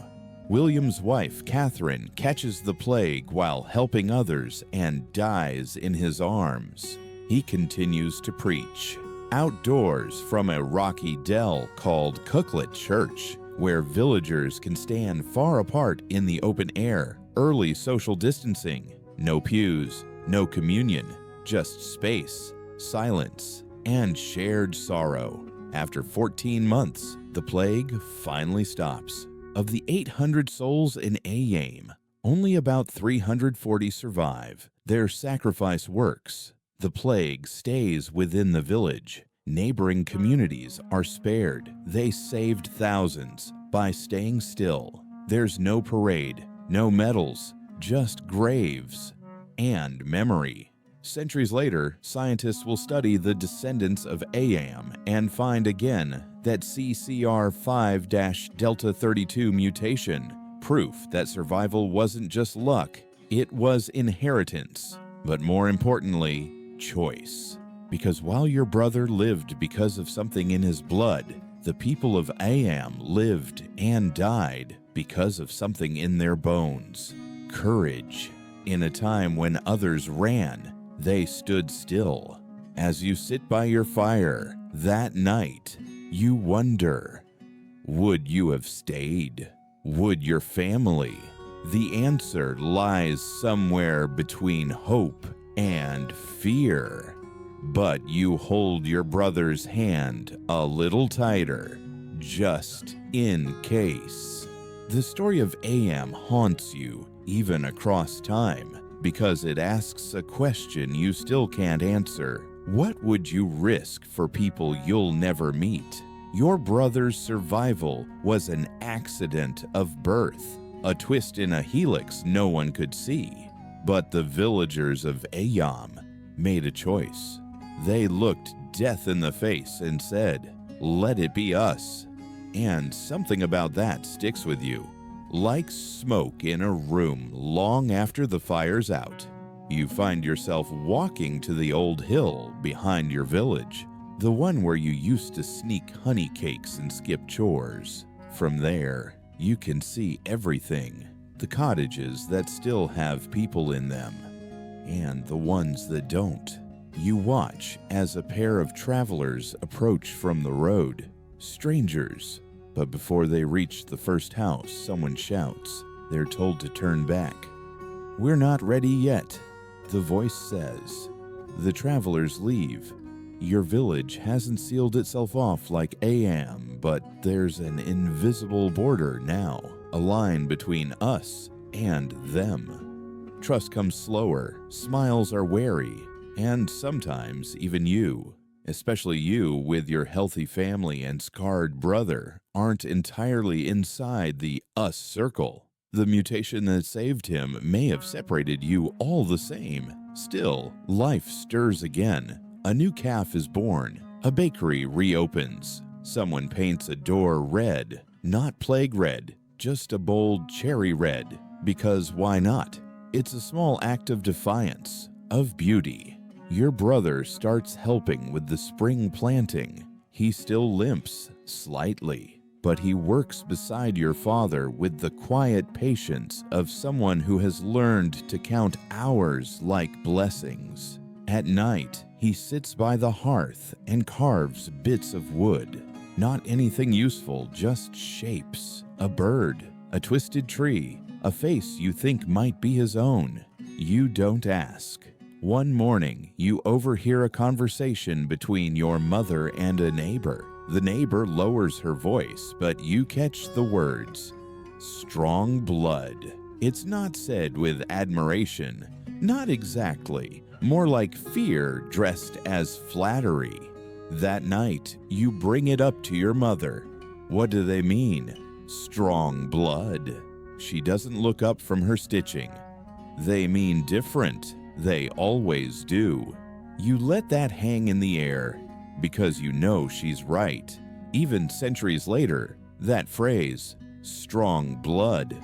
William's wife, Catherine, catches the plague while helping others and dies in his arms. He continues to preach outdoors from a rocky dell called Cooklet Church, where villagers can stand far apart in the open air, early social distancing. No pews, no communion, just space, silence, and shared sorrow. After 14 months, the plague finally stops. Of the 800 souls in Ayame, only about 340 survive. Their sacrifice works. The plague stays within the village. Neighboring communities are spared. They saved thousands by staying still. There's no parade, no medals, just graves and memory. Centuries later, scientists will study the descendants of Ayame and find again that CCR5-Delta 32 mutation, proof that survival wasn't just luck, it was inheritance. But more importantly, choice. Because while your brother lived because of something in his blood, the people of Ayame lived and died because of something in their bones. Courage. In a time when others ran, they stood still. As you sit by your fire that night, you wonder, would you have stayed? Would your family? The answer lies somewhere between hope and fear. But you hold your brother's hand a little tighter, just in case. The story of Ayame haunts you even across time because it asks a question you still can't answer. What would you risk for people you'll never meet? Your brother's survival was an accident of birth, a twist in a helix no one could see. But the villagers of Ayame made a choice. They looked death in the face and said, "Let it be us." And something about that sticks with you. Like smoke in a room long after the fire's out, you find yourself walking to the old hill behind your village, the one where you used to sneak honey cakes and skip chores. From there, you can see everything, the cottages that still have people in them, and the ones that don't. You watch as a pair of travelers approach from the road, strangers. But before they reach the first house, someone shouts. They're told to turn back. "We're not ready yet," the voice says. The travelers leave. Your village hasn't sealed itself off like Ayame, but there's an invisible border now, a line between us and them. Trust comes slower, smiles are wary, and sometimes even you, especially you with your healthy family and scarred brother, aren't entirely inside the us circle. The mutation that saved him may have separated you all the same. Still, life stirs again. A new calf is born. A bakery reopens. Someone paints a door red. Not plague red, just a bold cherry red. Because why not? It's a small act of defiance, of beauty. Your brother starts helping with the spring planting. He still limps, slightly, but he works beside your father with the quiet patience of someone who has learned to count hours like blessings. At night, he sits by the hearth and carves bits of wood. Not anything useful, just shapes. A bird, a twisted tree, a face you think might be his own. You don't ask. One morning, you overhear a conversation between your mother and a neighbor. The neighbor lowers her voice, but you catch the words, "Strong blood." It's not said with admiration, not exactly, more like fear dressed as flattery. That night, you bring it up to your mother. What do they mean? Strong blood. She doesn't look up from her stitching. They mean different. They always do. You let that hang in the air because you know she's right. Even centuries later, that phrase, strong blood,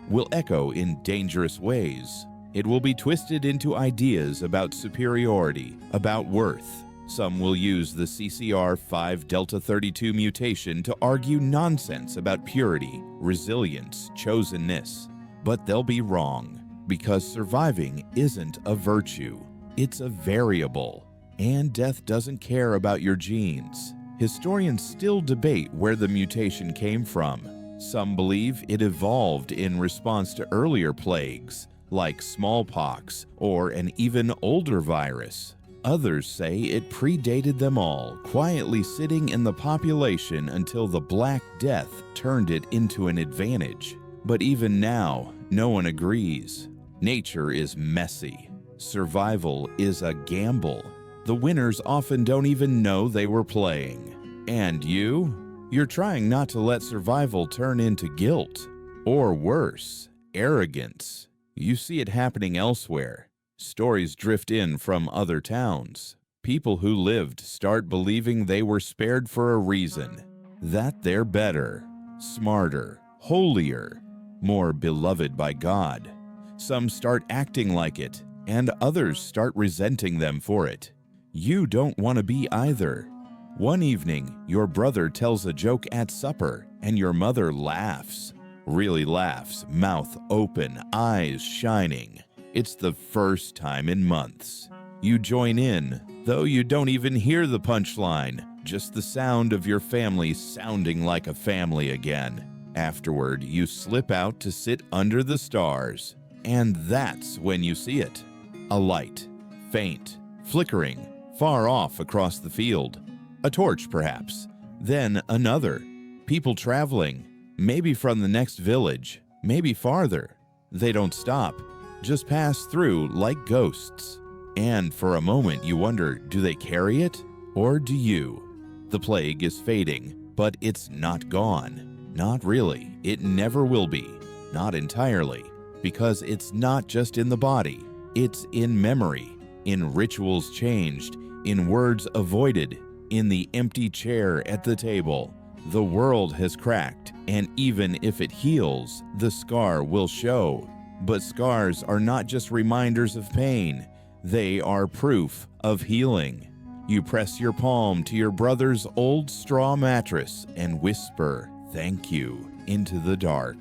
will echo in dangerous ways. It will be twisted into ideas about superiority, about worth. Some will use the CCR5 Delta 32 mutation to argue nonsense about purity, resilience, chosenness. But they'll be wrong, because surviving isn't a virtue. It's a variable. And death doesn't care about your genes. Historians still debate where the mutation came from. Some believe it evolved in response to earlier plagues, like smallpox or an even older virus. Others say it predated them all, quietly sitting in the population until the Black Death turned it into an advantage. But even now, no one agrees. Nature is messy. Survival is a gamble. The winners often don't even know they were playing. And you're trying not to let survival turn into guilt. Or worse, arrogance. You see it happening elsewhere. Stories drift in from other towns. People who lived start believing they were spared for a reason. That they're better, smarter, holier, more beloved by God. Some start acting like it, and others start resenting them for it. You don't want to be either. One evening, your brother tells a joke at supper, and your mother laughs. Really laughs, mouth open, eyes shining. It's the first time in months. You join in, though you don't even hear the punchline, just the sound of your family sounding like a family again. Afterward, you slip out to sit under the stars, and that's when you see it. A light, faint, flickering, far off across the field. A torch, perhaps. Then another. People traveling, maybe from the next village, maybe farther. They don't stop, just pass through like ghosts. And for a moment you wonder, do they carry it? Or do you? The plague is fading, but it's not gone. Not really. It never will be. Not entirely. Because it's not just in the body. It's in memory, in rituals changed, in words avoided, in the empty chair at the table. The world has cracked, and even if it heals, the scar will show. But scars are not just reminders of pain. They are proof of healing. You press your palm to your brother's old straw mattress and whisper, "Thank you," into the dark.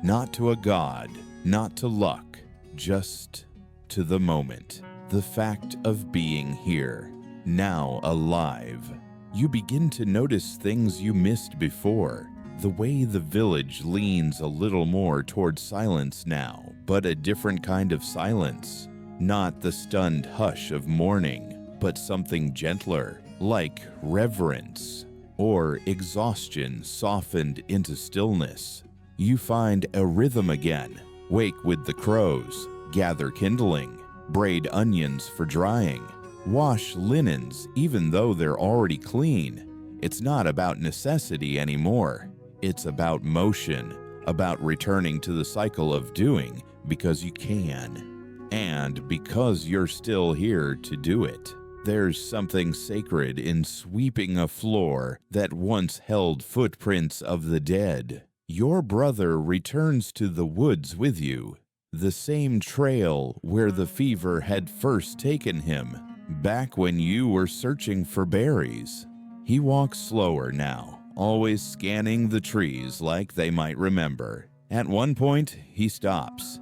Not to a god, not to luck, just to the moment. The fact of being here, now alive. You begin to notice things you missed before. The way the village leans a little more toward silence now, but a different kind of silence. Not the stunned hush of mourning, but something gentler, like reverence, or exhaustion softened into stillness. You find a rhythm again, Wake with the crows, gather kindling, braid onions for drying, wash linens even though they're already clean. It's not about necessity anymore. It's about motion, about returning to the cycle of doing because you can, and because you're still here to do it. There's something sacred in sweeping a floor that once held footprints of the dead. Your brother returns to the woods with you, the same trail where the fever had first taken him, back when you were searching for berries. He walks slower now, always scanning the trees like they might remember. At one point, he stops.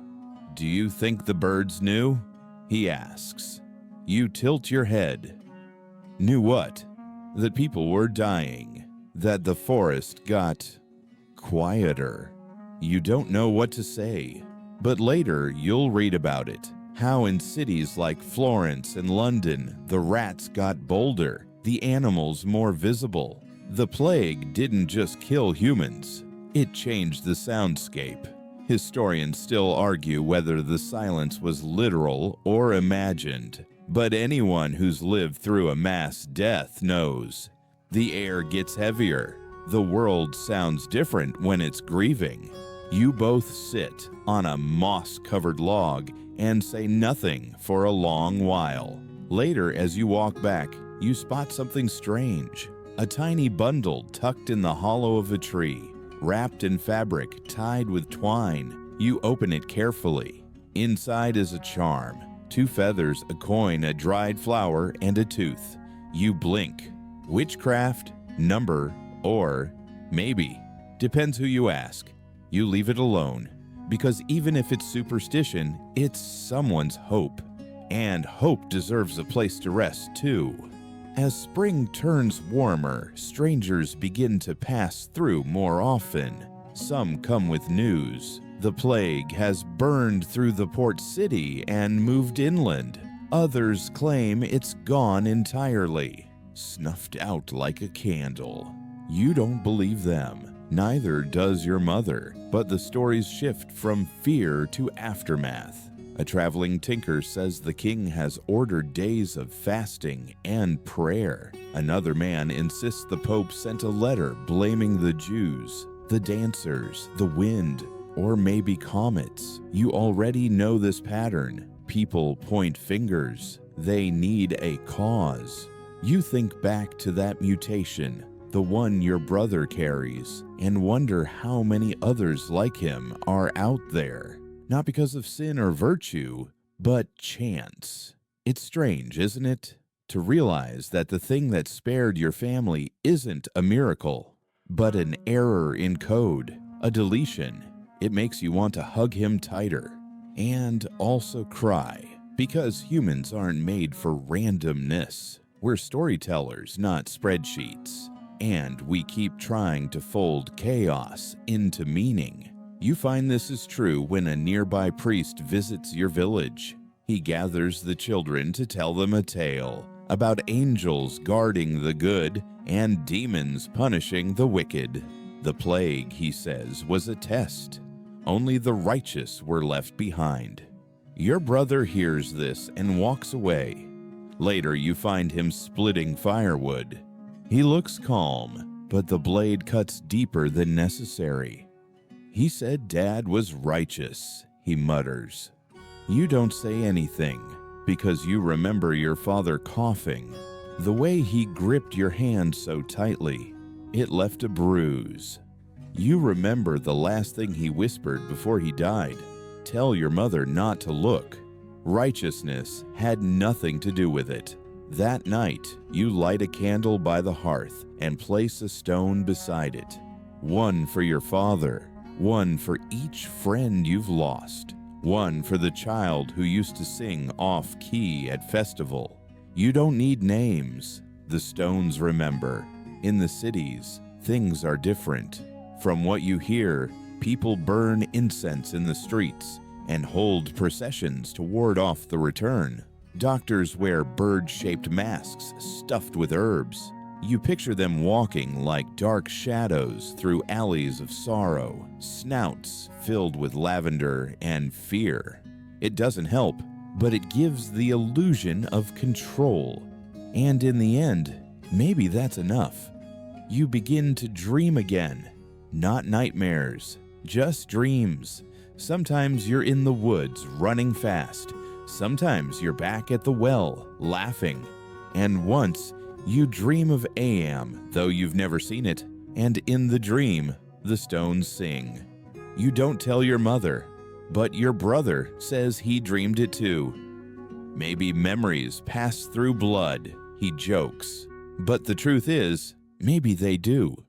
"Do you think the birds knew?" he asks. You tilt your head. Knew what? That people were dying, that the forest got quieter. You don't know what to say, but later you'll read about it. How in cities like Florence and London, the rats got bolder, the animals more visible. The plague didn't just kill humans, it changed the soundscape. Historians still argue whether the silence was literal or imagined, but anyone who's lived through a mass death knows. The air gets heavier. The world sounds different when it's grieving. You both sit on a moss-covered log and say nothing for a long while. Later, as you walk back, you spot something strange. A tiny bundle tucked in the hollow of a tree, wrapped in fabric, tied with twine. You open it carefully. Inside is a charm. 2 feathers, a coin, a dried flower, and a tooth. You blink. Witchcraft, number, or maybe. Depends who you ask. You leave it alone, because even if it's superstition, it's someone's hope. And hope deserves a place to rest too. As spring turns warmer, strangers begin to pass through more often. Some come with news. The plague has burned through the port city and moved inland. Others claim it's gone entirely, snuffed out like a candle. You don't believe them. Neither does your mother, but the stories shift from fear to aftermath. A traveling tinker says the king has ordered days of fasting and prayer. Another man insists the Pope sent a letter blaming the Jews, the dancers, the wind, or maybe comets. You already know this pattern. People point fingers. They need a cause. You think back to that mutation, the one your brother carries, and wonder how many others like him are out there. Not because of sin or virtue, but chance. It's strange, isn't it? To realize that the thing that spared your family isn't a miracle, but an error in code, a deletion. It makes you want to hug him tighter and also cry, because humans aren't made for randomness. We're storytellers, not spreadsheets. And we keep trying to fold chaos into meaning. You find this is true when a nearby priest visits your village. He gathers the children to tell them a tale about angels guarding the good and demons punishing the wicked. The plague, he says, was a test. Only the righteous were left behind. Your brother hears this and walks away. Later, you find him splitting firewood. He looks calm, but the blade cuts deeper than necessary. He said Dad was righteous, he mutters. You don't say anything, because you remember your father coughing. The way he gripped your hand so tightly, it left a bruise. You remember the last thing he whispered before he died. Tell your mother not to look. Righteousness had nothing to do with it. That night, you light a candle by the hearth and place a stone beside it. One for your father, one for each friend you've lost, one for the child who used to sing off-key at festival. You don't need names. The stones remember. In the cities, things are different. From what you hear, people burn incense in the streets and hold processions to ward off the return. Doctors wear bird-shaped masks stuffed with herbs. You picture them walking like dark shadows through alleys of sorrow, snouts filled with lavender and fear. It doesn't help, but it gives the illusion of control. And in the end, maybe that's enough. You begin to dream again. Not nightmares, just dreams. Sometimes you're in the woods running fast. Sometimes you're back at the well laughing. And once you dream of Am, though you've never seen it. And in the dream, the stones sing. You don't tell your mother, but your brother says he dreamed it too. Maybe memories pass through blood, he jokes. But the truth is, maybe they do.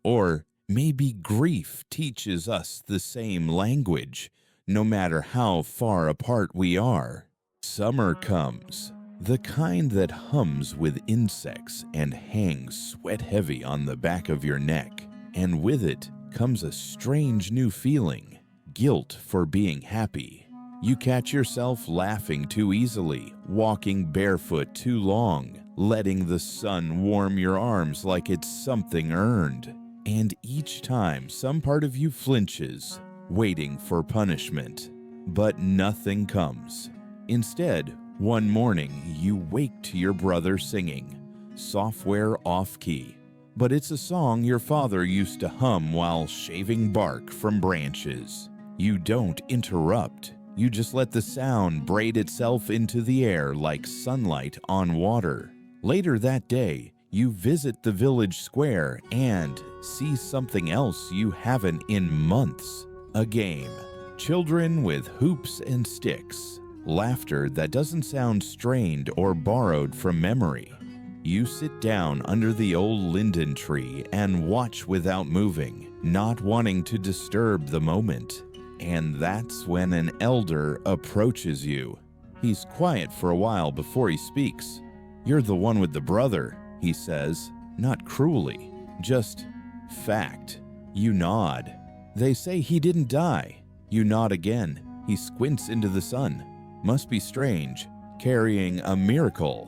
Or maybe grief teaches us the same language, no matter how far apart we are. Summer comes, the kind that hums with insects and hangs sweat-heavy on the back of your neck. And with it comes a strange new feeling, guilt for being happy. You catch yourself laughing too easily, walking barefoot too long, letting the sun warm your arms like it's something earned. And each time, some part of you flinches, waiting for punishment. But nothing comes. Instead, one morning, you wake to your brother singing, software off-key. But it's a song your father used to hum while shaving bark from branches. You don't interrupt. You just let the sound braid itself into the air like sunlight on water. Later that day, you visit the village square and see something else you haven't in months. A game. Children with hoops and sticks. Laughter that doesn't sound strained or borrowed from memory. You sit down under the old linden tree and watch without moving, not wanting to disturb the moment. And that's when an elder approaches you. He's quiet for a while before he speaks. "You're the one with the brother," he says, not cruelly, just fact. You nod. "They say he didn't die." You nod again. He squints into the sun. "Must be strange, carrying a miracle."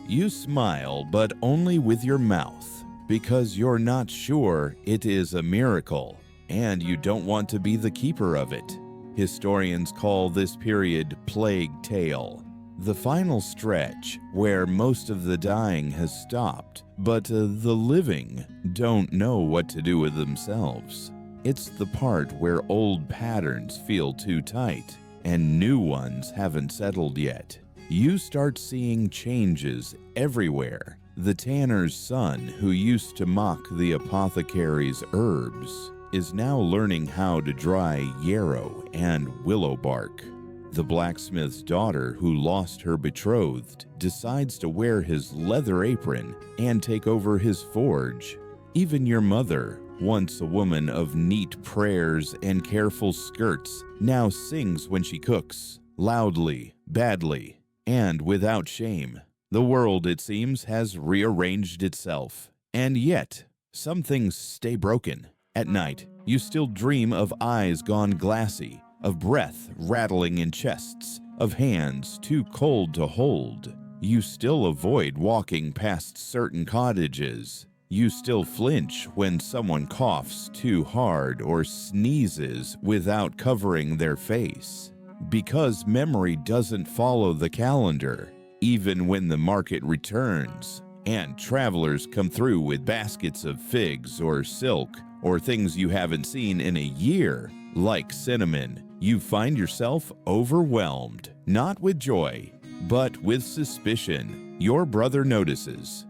You smile, but only with your mouth, because you're not sure it is a miracle, and you don't want to be the keeper of it. Historians call this period Plague Tale, the final stretch where most of the dying has stopped, but the living don't know what to do with themselves. It's the part where old patterns feel too tight, and new ones haven't settled yet. You start seeing changes everywhere. The tanner's son, who used to mock the apothecary's herbs, is now learning how to dry yarrow and willow bark. The blacksmith's daughter, who lost her betrothed, decides to wear his leather apron and take over his forge. Even your mother, once a woman of neat prayers and careful skirts, now sings when she cooks, loudly, badly, and without shame. The world, it seems, has rearranged itself. And yet, some things stay broken. At night, you still dream of eyes gone glassy, of breath rattling in chests, of hands too cold to hold. You still avoid walking past certain cottages. You still flinch when someone coughs too hard or sneezes without covering their face. Because memory doesn't follow the calendar, even when the market returns, and travelers come through with baskets of figs or silk or things you haven't seen in a year, like cinnamon, you find yourself overwhelmed, not with joy, but with suspicion. Your brother notices.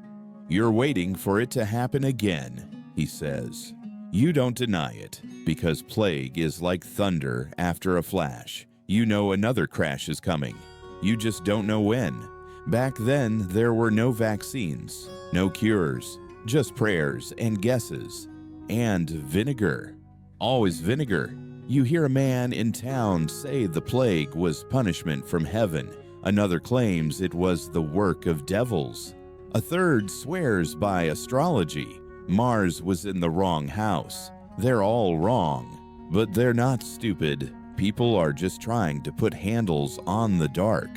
"You're waiting for it to happen again," he says. You don't deny it, because plague is like thunder after a flash. You know another crash is coming. You just don't know when. Back then, there were no vaccines, no cures, just prayers and guesses. And vinegar. Always vinegar. You hear a man in town say the plague was punishment from heaven. Another claims it was the work of devils. A third swears by astrology. Mars was in the wrong house. They're all wrong. But they're not stupid. People are just trying to put handles on the dark.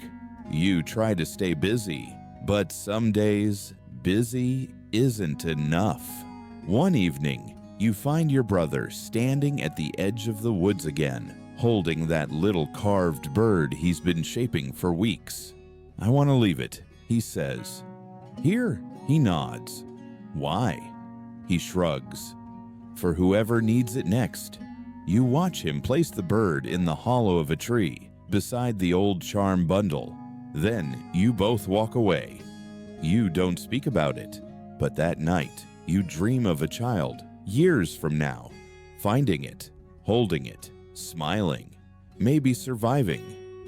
You try to stay busy, but some days, busy isn't enough. One evening, you find your brother standing at the edge of the woods again, holding that little carved bird he's been shaping for weeks. "I want to leave it," he says. "Here," he nods. "Why?" He shrugs. "For whoever needs it next." You watch him place the bird in the hollow of a tree, beside the old charm bundle. Then you both walk away. You don't speak about it, but that night you dream of a child, years from now, finding it, holding it, smiling, maybe surviving,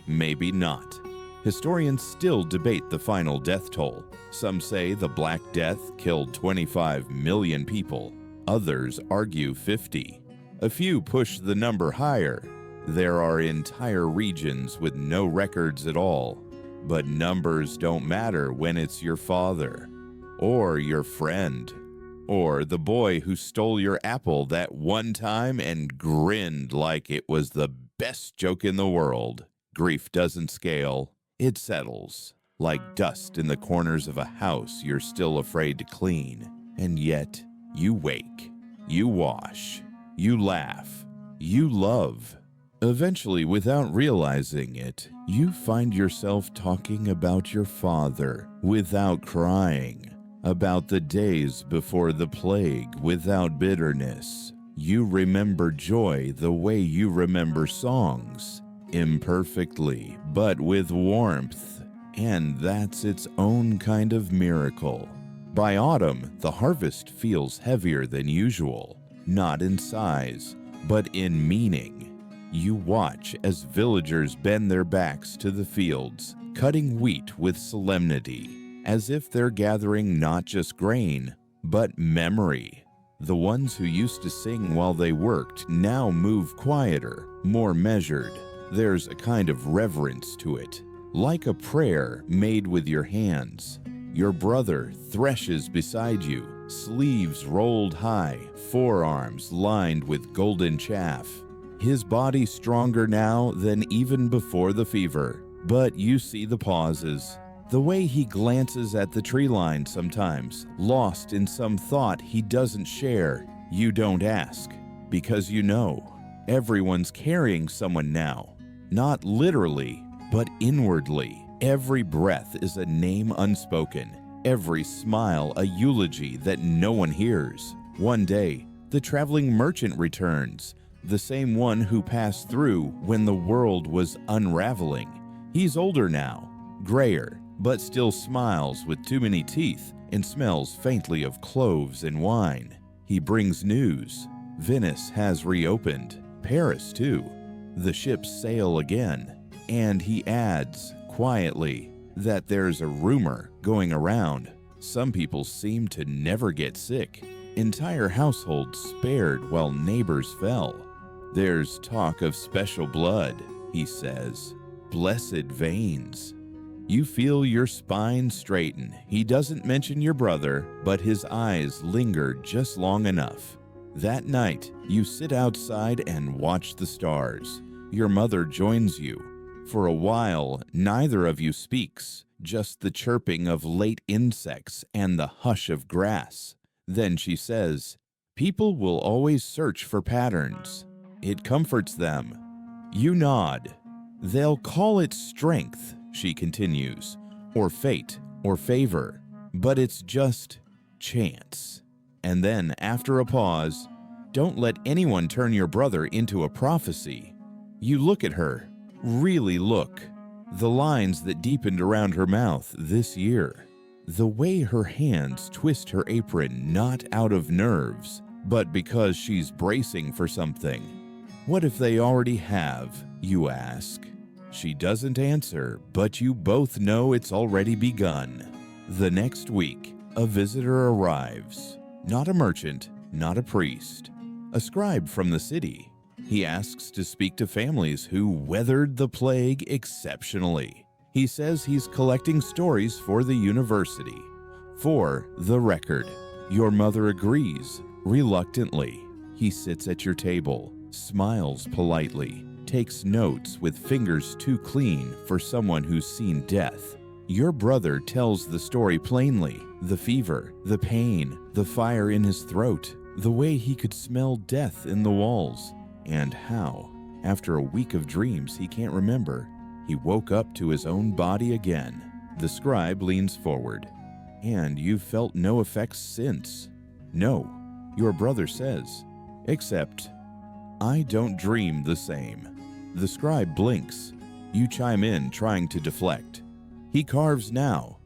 maybe not. Historians still debate the final death toll. Some say the Black Death killed 25 million people. Others argue 50. A few push the number higher. There are entire regions with no records at all. But numbers don't matter when it's your father, or your friend, or the boy who stole your apple that one time and grinned like it was the best joke in the world. Grief doesn't scale. It settles, like dust in the corners of a house you're still afraid to clean. And yet, you wake, you wash, you laugh, you love. Eventually, without realizing it, you find yourself talking about your father without crying, about the days before the plague without bitterness. You remember joy the way you remember songs, imperfectly, but with warmth, and that's its own kind of miracle. By autumn, the harvest feels heavier than usual, not in size, but in meaning. You watch as villagers bend their backs to the fields, cutting wheat with solemnity, as if they're gathering not just grain, but memory. The ones who used to sing while they worked now move quieter, more measured. There's a kind of reverence to it, like a prayer made with your hands. Your brother threshes beside you, sleeves rolled high, forearms lined with golden chaff. His body stronger now than even before the fever, but you see the pauses. The way he glances at the tree line sometimes, lost in some thought he doesn't share. You don't ask, because you know. Everyone's carrying someone now. Not literally, but inwardly. Every breath is a name unspoken. Every smile a eulogy that no one hears. One day, the traveling merchant returns, the same one who passed through when the world was unraveling. He's older now, grayer, but still smiles with too many teeth and smells faintly of cloves and wine. He brings news. Venice has reopened, Paris too. The ships sail again, and he adds, quietly, that there's a rumor going around. Some people seem to never get sick. Entire households spared while neighbors fell. There's talk of special blood, he says. Blessed veins. You feel your spine straighten. He doesn't mention your brother, but his eyes linger just long enough. That night, you sit outside and watch the stars. Your mother joins you. For a while, neither of you speaks, just the chirping of late insects and the hush of grass. Then she says, "People will always search for patterns. It comforts them." You nod. "They'll call it strength," she continues, "or fate, or favor, but it's just chance." And then, after a pause, "Don't let anyone turn your brother into a prophecy." You look at her, really look. The lines that deepened around her mouth this year. The way her hands twist her apron not out of nerves, but because she's bracing for something. What if they already have, you ask? She doesn't answer, but you both know it's already begun. The next week, a visitor arrives. Not a merchant, not a priest. A scribe from the city. He asks to speak to families who weathered the plague exceptionally. He says he's collecting stories for the university. For the record, your mother agrees, reluctantly. He sits at your table, smiles politely, takes notes with fingers too clean for someone who's seen death. Your brother tells the story plainly: the fever, the pain, the fire in his throat, the way he could smell death in the walls, and how, after a week of dreams he can't remember, he woke up to his own body again. The scribe leans forward. And you've felt no effects since? No, your brother says. Except, I don't dream the same. The scribe blinks. You chime in, trying to deflect. He carves now.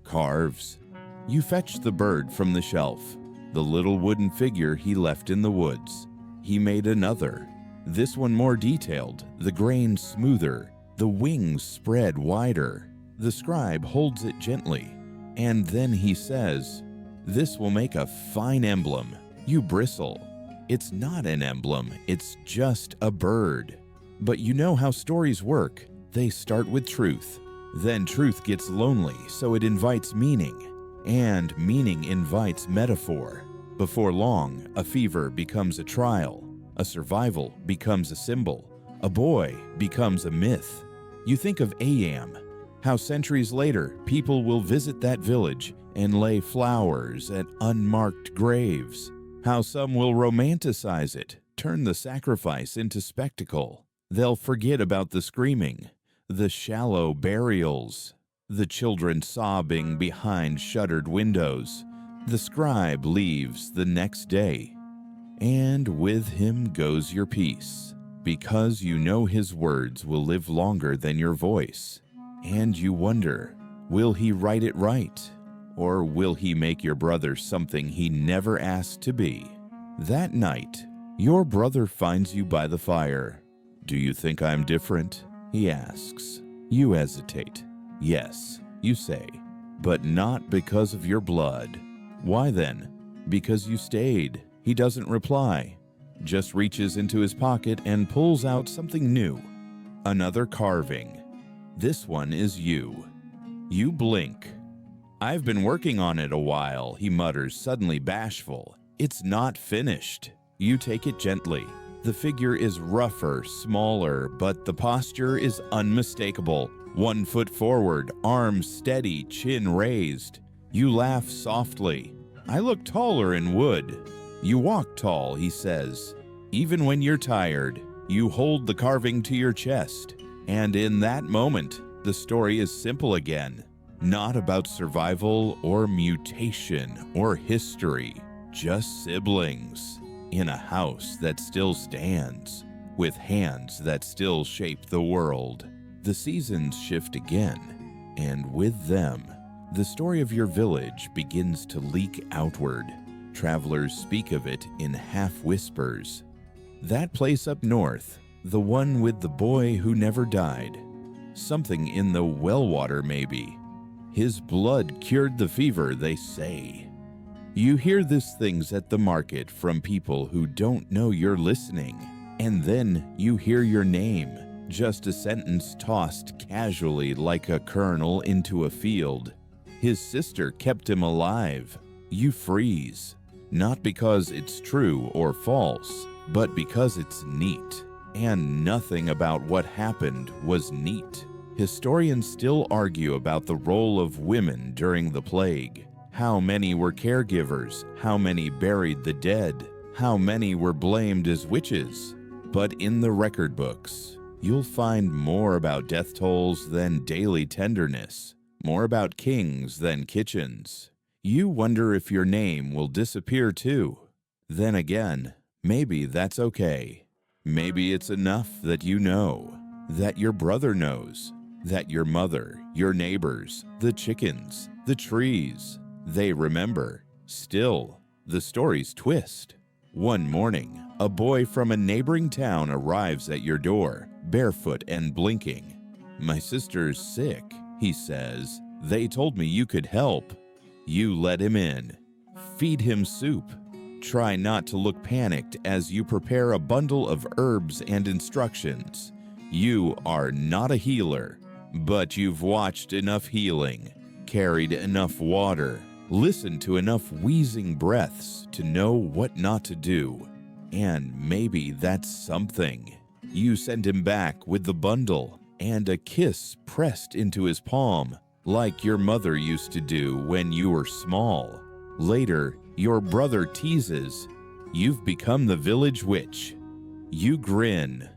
Carves. You fetch the bird from the shelf, the little wooden figure he left in the woods. He made another, this one more detailed, the grain smoother, the wings spread wider. The scribe holds it gently, and then he says, "This will make a fine emblem." You bristle. It's not an emblem, it's just a bird. But you know how stories work. They start with truth. Then truth gets lonely, so it invites meaning. And meaning invites metaphor. Before long, a fever becomes a trial. A survival becomes a symbol. A boy becomes a myth. You think of Ayam, how centuries later people will visit that village and lay flowers at unmarked graves. How some will romanticize it, turn the sacrifice into spectacle. They'll forget about the screaming, the shallow burials, the children sobbing behind shuttered windows. The scribe leaves the next day, and with him goes your peace, because you know his words will live longer than your voice. And you wonder, will he write it right? Or will he make your brother something he never asked to be? That night, your brother finds you by the fire. "Do you think I'm different?" he asks. You hesitate. "Yes," you say, "but not because of your blood." "Why then?" "Because you stayed." He doesn't reply, just reaches into his pocket and pulls out something new. Another carving. This one is you. You blink. "I've been working on it a while," he mutters, suddenly bashful. "It's not finished." You take it gently. The figure is rougher, smaller, but the posture is unmistakable. 1 foot forward, arms steady, chin raised. You laugh softly. "I look taller in wood." "You walk tall," he says. "Even when you're tired, you hold the carving to your chest." And in that moment, the story is simple again. Not about survival or mutation or history, just siblings in a house that still stands, with hands that still shape the world. The seasons shift again, and with them, the story of your village begins to leak outward. Travelers speak of it in half whispers. That place up north, the one with the boy who never died. Something in the well water, maybe. His blood cured the fever, they say. You hear these things at the market from people who don't know you're listening. And then you hear your name, just a sentence tossed casually like a kernel into a field. His sister kept him alive. You freeze. Not because it's true or false, but because it's neat. And nothing about what happened was neat. Historians still argue about the role of women during the plague. How many were caregivers? How many buried the dead? How many were blamed as witches? But in the record books, you'll find more about death tolls than daily tenderness, more about kings than kitchens. You wonder if your name will disappear too. Then again, maybe that's okay. Maybe it's enough that you know, that your brother knows, that your mother, your neighbors, the chickens, the trees, they remember. Still, the stories twist. One morning, a boy from a neighboring town arrives at your door, barefoot and blinking. "My sister's sick," he says. "They told me you could help." You let him in. Feed him soup. Try not to look panicked as you prepare a bundle of herbs and instructions. You are not a healer, but you've watched enough healing, carried enough water, listened to enough wheezing breaths to know what not to do. And maybe that's something. You send him back with the bundle and a kiss pressed into his palm. like your mother used to do when you were small. Later, your brother teases, "You've become the village witch." You grin,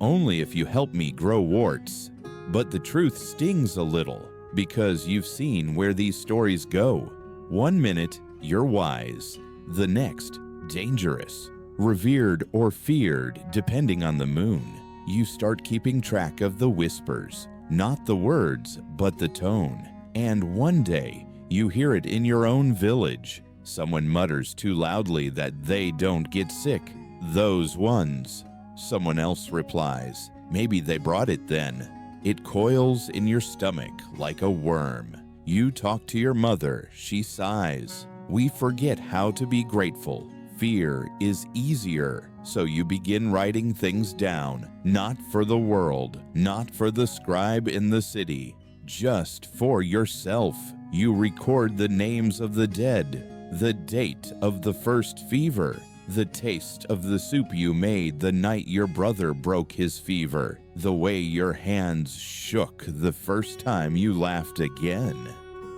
"Only if you help me grow warts." But the truth stings a little, because you've seen where these stories go. One minute, you're wise. The next, dangerous, revered or feared, depending on the moon. You start keeping track of the whispers, not the words, but the tone. And one day, you hear it in your own village. Someone mutters too loudly that they don't get sick. "Those ones." Someone else replies, "Maybe they brought it then." It coils in your stomach like a worm. You talk to your mother, she sighs. We forget how to be grateful. Fear is easier, so you begin writing things down, not for the world, not for the scribe in the city, just for yourself. You record the names of the dead, the date of the first fever, the taste of the soup you made the night your brother broke his fever, the way your hands shook the first time you laughed again.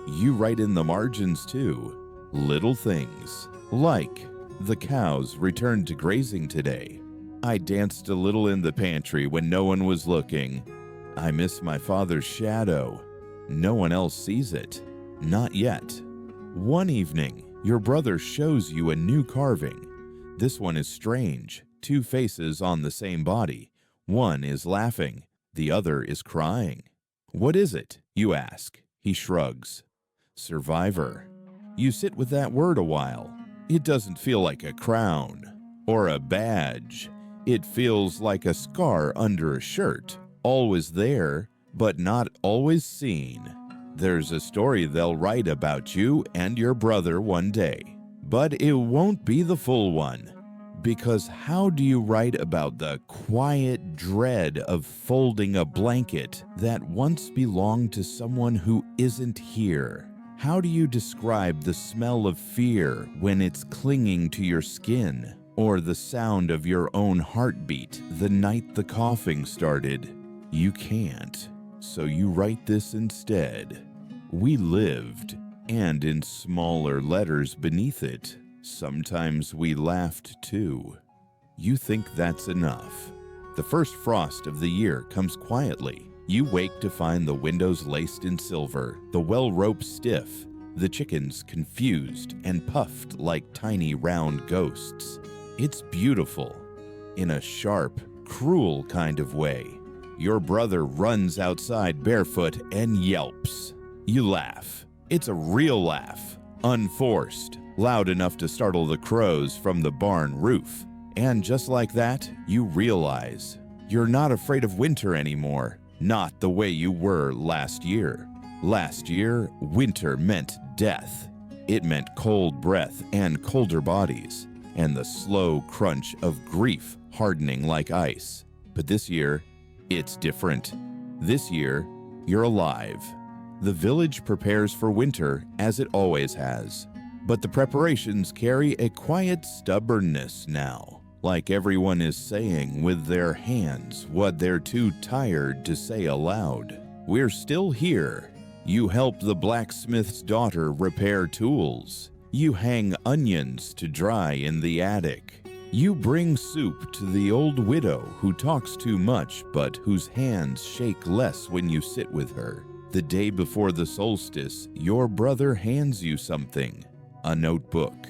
You write in the margins too, little things, like, "The cows returned to grazing today. I danced a little in the pantry when no one was looking. I miss my father's shadow. No one else sees it. Not yet." One evening, your brother shows you a new carving. This one is strange. Two faces on the same body. One is laughing, the other is crying. "What is it?" you ask. He shrugs. "Survivor." You sit with that word a while. It doesn't feel like a crown or a badge. It feels like a scar under a shirt, always there, but not always seen. There's a story they'll write about you and your brother one day, but it won't be the full one. Because how do you write about the quiet dread of folding a blanket that once belonged to someone who isn't here? How do you describe the smell of fear when it's clinging to your skin? Or the sound of your own heartbeat the night the coughing started? You can't. So you write this instead. We lived, and in smaller letters beneath it, sometimes we laughed too. You think that's enough. The first frost of the year comes quietly. You wake to find the windows laced in silver, the well rope stiff, the chickens confused and puffed like tiny round ghosts. It's beautiful, in a sharp, cruel kind of way. Your brother runs outside barefoot and yelps. You laugh. It's a real laugh, unforced, loud enough to startle the crows from the barn roof. And just like that, you realize you're not afraid of winter anymore, not the way you were last year. Last year, winter meant death. It meant cold breath and colder bodies, and the slow crunch of grief hardening like ice. But this year, it's different. This year, you're alive. The village prepares for winter as it always has. But the preparations carry a quiet stubbornness now, like everyone is saying with their hands what they're too tired to say aloud. We're still here. You help the blacksmith's daughter repair tools. You hang onions to dry in the attic. You bring soup to the old widow who talks too much but whose hands shake less when you sit with her. The day before the solstice, your brother hands you something. A notebook.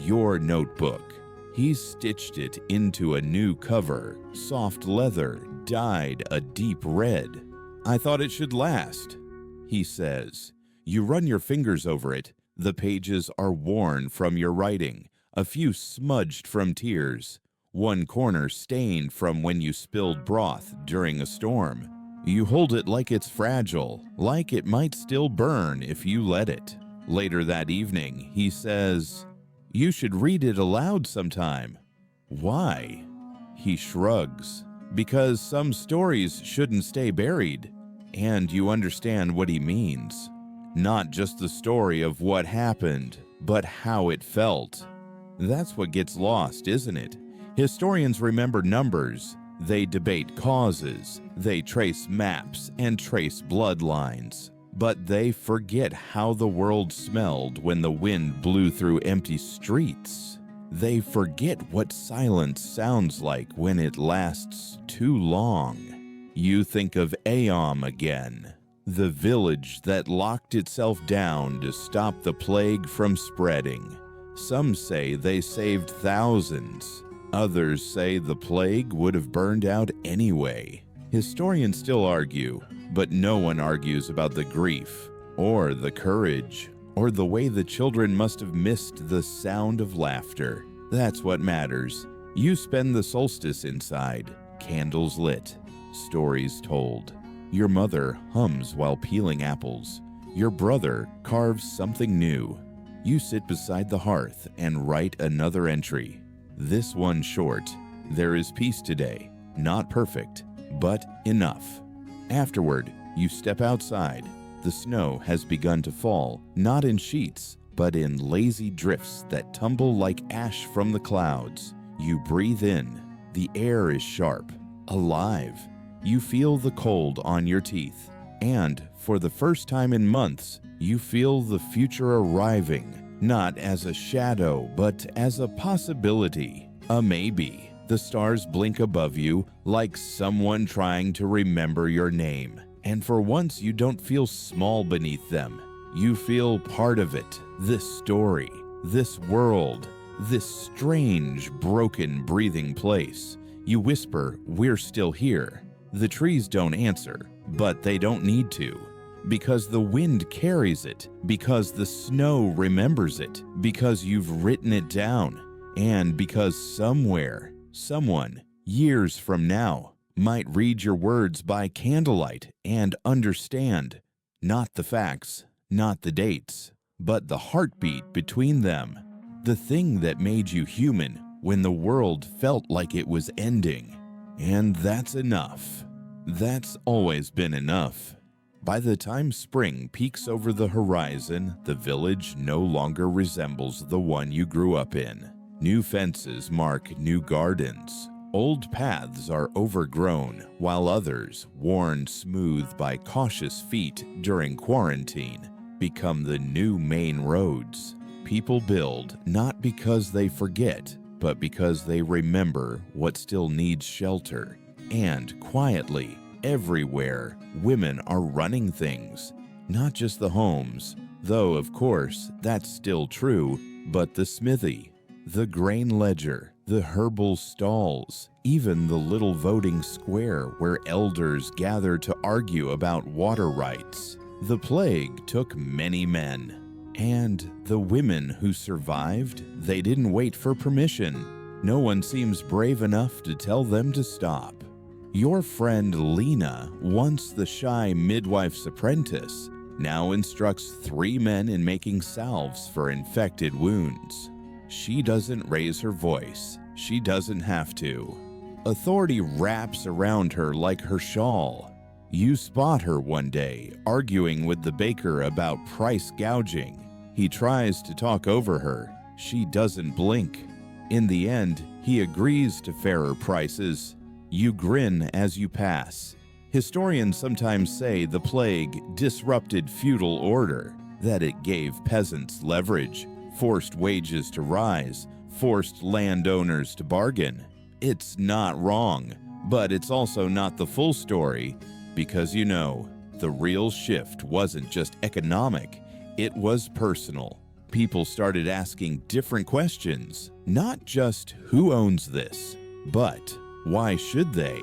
Your notebook. He's stitched it into a new cover, soft leather, dyed a deep red. "I thought it should last," he says. You run your fingers over it. The pages are worn from your writing, a few smudged from tears, one corner stained from when you spilled broth during a storm. You hold it like it's fragile, like it might still burn if you let it. Later that evening, he says, "You should read it aloud sometime." "Why?" He shrugs. "Because some stories shouldn't stay buried." And you understand what he means. Not just the story of what happened, but how it felt. That's what gets lost, isn't it? Historians remember numbers. They debate causes. They trace maps and trace bloodlines. but they forget how the world smelled when the wind blew through empty streets. They forget what silence sounds like when it lasts too long. You think of Ayam again, the village that locked itself down to stop the plague from spreading. Some say they saved thousands. Others say the plague would have burned out anyway. Historians still argue, but no one argues about the grief, or the courage, or the way the children must have missed the sound of laughter. That's what matters. You spend the solstice inside, candles lit, stories told. Your mother hums while peeling apples. Your brother carves something new. You sit beside the hearth and write another entry. This one short. There is peace today. Not perfect, but enough. Afterward, you step outside. The snow has begun to fall, not in sheets, but in lazy drifts that tumble like ash from the clouds. You breathe in. The air is sharp, alive. You feel the cold on your teeth. And for the first time in months, you feel the future arriving, not as a shadow, but as a possibility, a maybe. The stars blink above you like someone trying to remember your name. And for once, you don't feel small beneath them. You feel part of it, this story, this world, this strange, broken, breathing place. You whisper, "We're still here." The trees don't answer, but they don't need to. Because the wind carries it, because the snow remembers it, because you've written it down, and because somewhere, someone, years from now, might read your words by candlelight and understand, not the facts, not the dates, but the heartbeat between them, the thing that made you human when the world felt like it was ending. And that's enough. That's always been enough. By the time spring peeks over the horizon, the village no longer resembles the one you grew up in. New fences mark new gardens. Old paths are overgrown, while others, worn smooth by cautious feet during quarantine, become the new main roads. People build not because they forget, but because they remember what still needs shelter. And quietly, everywhere, women are running things. Not just the homes, though of course that's still true, but the smithy, the grain ledger, the herbal stalls, even the little voting square where elders gather to argue about water rights. The plague took many men. And the women who survived, they didn't wait for permission. No one seems brave enough to tell them to stop. Your friend Lena, once the shy midwife's apprentice, now instructs 3 men in making salves for infected wounds. She doesn't raise her voice. She doesn't have to. Authority wraps around her like her shawl. You spot her one day arguing with the baker about price gouging. He tries to talk over her. She doesn't blink. In the end, he agrees to fairer prices. You grin as you pass. Historians sometimes say the plague disrupted feudal order, that it gave peasants leverage, forced wages to rise, forced landowners to bargain. It's not wrong, but it's also not the full story, because the real shift wasn't just economic, it was personal. People started asking different questions, not just who owns this, but why should they?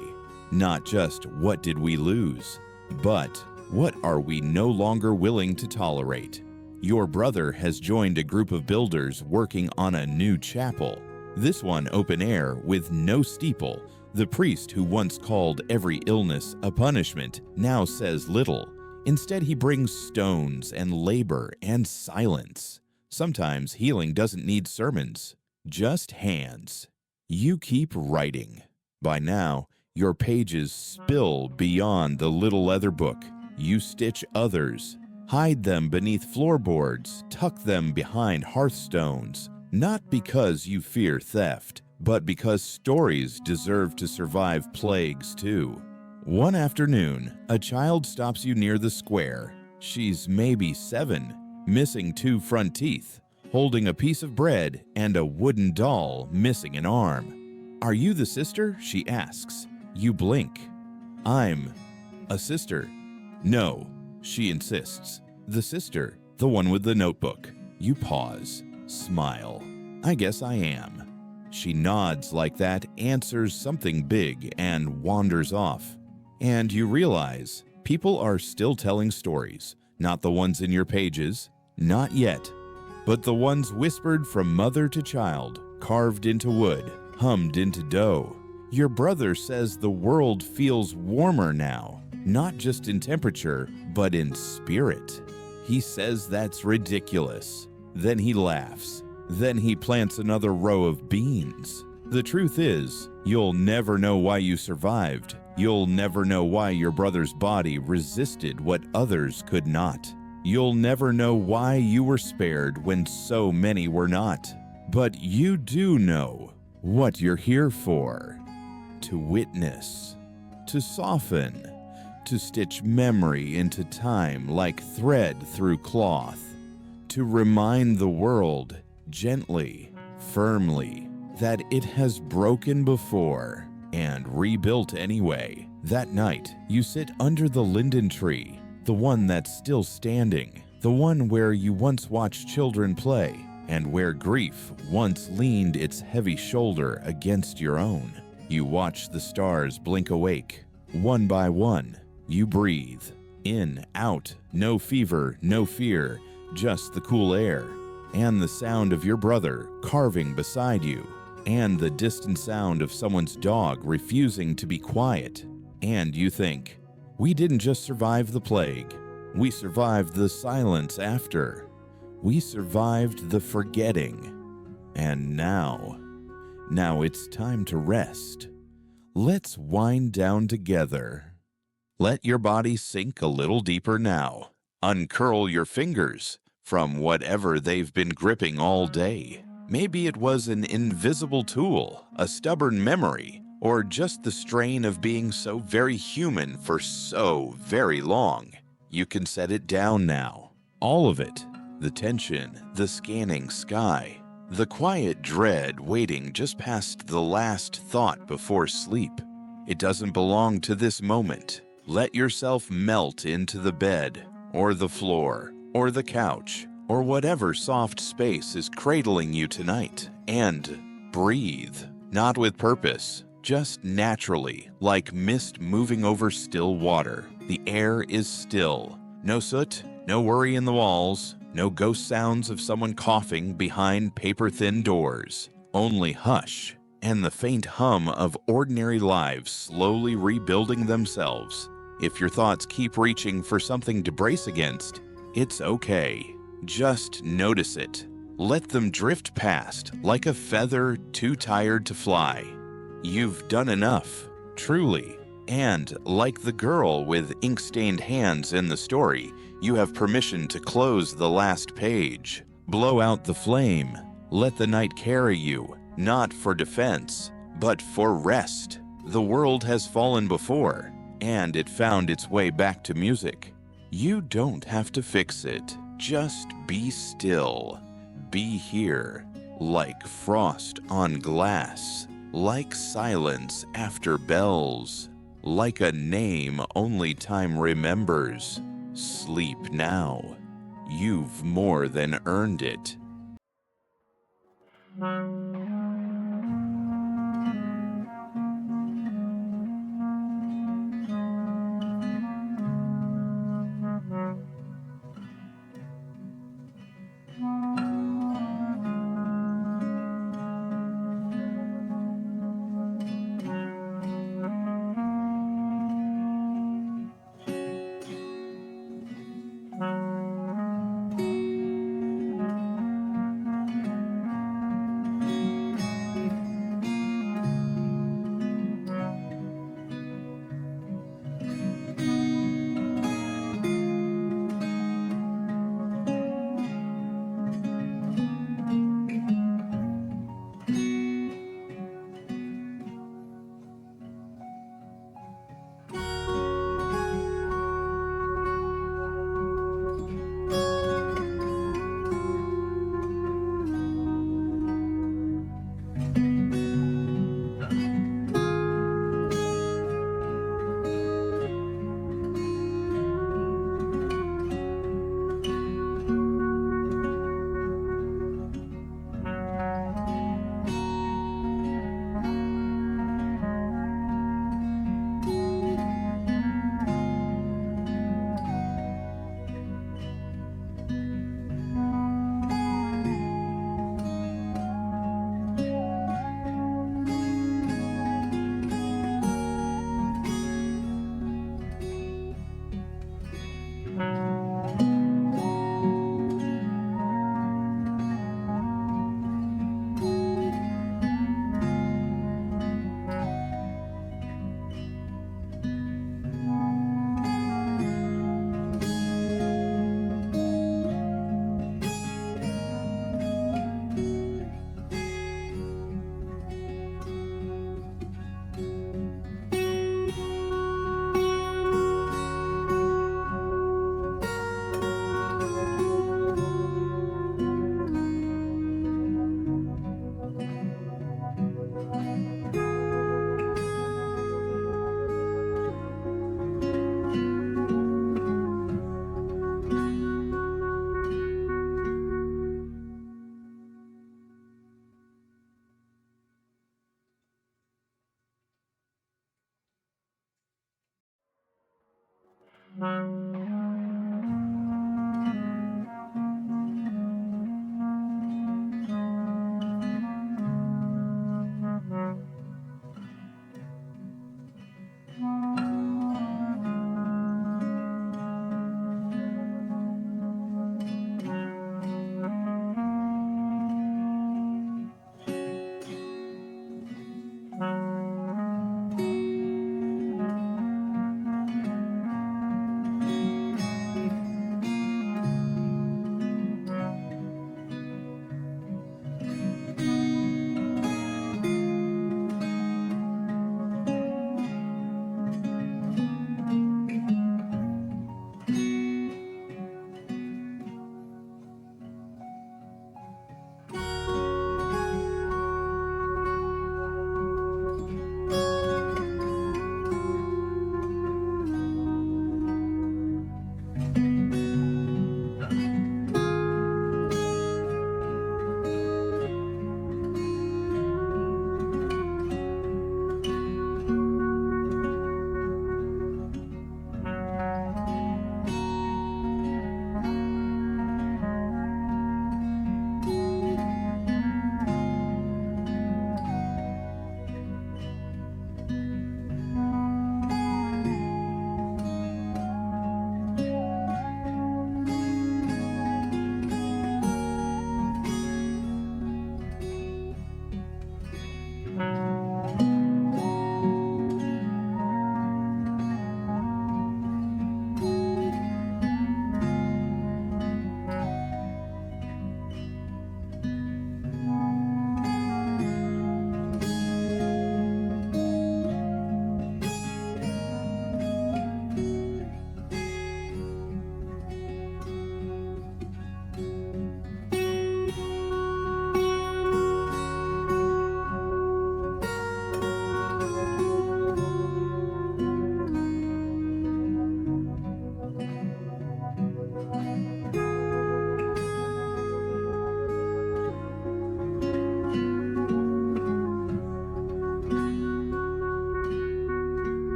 Not just what did we lose, but what are we no longer willing to tolerate? Your brother has joined a group of builders working on a new chapel. This one open air with no steeple. The priest who once called every illness a punishment now says little. Instead, he brings stones and labor and silence. Sometimes healing doesn't need sermons, just hands. You keep writing. By now, your pages spill beyond the little leather book. You stitch others, hide them beneath floorboards, tuck them behind hearthstones, not because you fear theft, but because stories deserve to survive plagues too. One afternoon, a child stops you near the square. She's maybe 7, missing 2 front teeth, holding a piece of bread and a wooden doll missing an arm. Are you the sister? She asks. You blink. I'm a sister. No, she insists. The sister, the one with the notebook. You pause, smile. I guess I am. She nods like that, answers something big, and wanders off. And you realize people are still telling stories, not the ones in your pages, not yet, but the ones whispered from mother to child, carved into wood, hummed into dough. Your brother says the world feels warmer now, not just in temperature, but in spirit. He says that's ridiculous. Then he laughs. Then he plants another row of beans. The truth is, you'll never know why you survived. You'll never know why your brother's body resisted what others could not. You'll never know why you were spared when so many were not. But you do know what you're here for. To witness, to soften, to stitch memory into time like thread through cloth, to remind the world gently, firmly, that it has broken before and rebuilt anyway. That night, you sit under the linden tree, the one that's still standing, the one where you once watched children play, and where grief once leaned its heavy shoulder against your own. You watch the stars blink awake, one by one. You breathe, in, out, no fever, no fear, just the cool air, and the sound of your brother carving beside you, and the distant sound of someone's dog refusing to be quiet. And you think, we didn't just survive the plague, we survived the silence after. We survived the forgetting. And now it's time to rest. Let's wind down together. Let your body sink a little deeper now. Uncurl your fingers from whatever they've been gripping all day. Maybe it was an invisible tool, a stubborn memory, or just the strain of being so very human for so very long. You can set it down now. All of it. The tension, the scanning sky, the quiet dread waiting just past the last thought before sleep. It doesn't belong to this moment. Let yourself melt into the bed, or the floor, or the couch, or whatever soft space is cradling you tonight, and breathe. Not with purpose, just naturally, like mist moving over still water. The air is still. No soot, no worry in the walls, no ghost sounds of someone coughing behind paper-thin doors. Only hush, and the faint hum of ordinary lives slowly rebuilding themselves. If your thoughts keep reaching for something to brace against, it's okay. Just notice it. Let them drift past like a feather too tired to fly. You've done enough, truly. And like the girl with ink-stained hands in the story, you have permission to close the last page. Blow out the flame. Let the night carry you, not for defense, but for rest. The world has fallen before, and it found its way back to music. You don't have to fix it. Just be still. Be here, like frost on glass, like silence after bells, like a name only time remembers. Sleep now. You've more than earned it.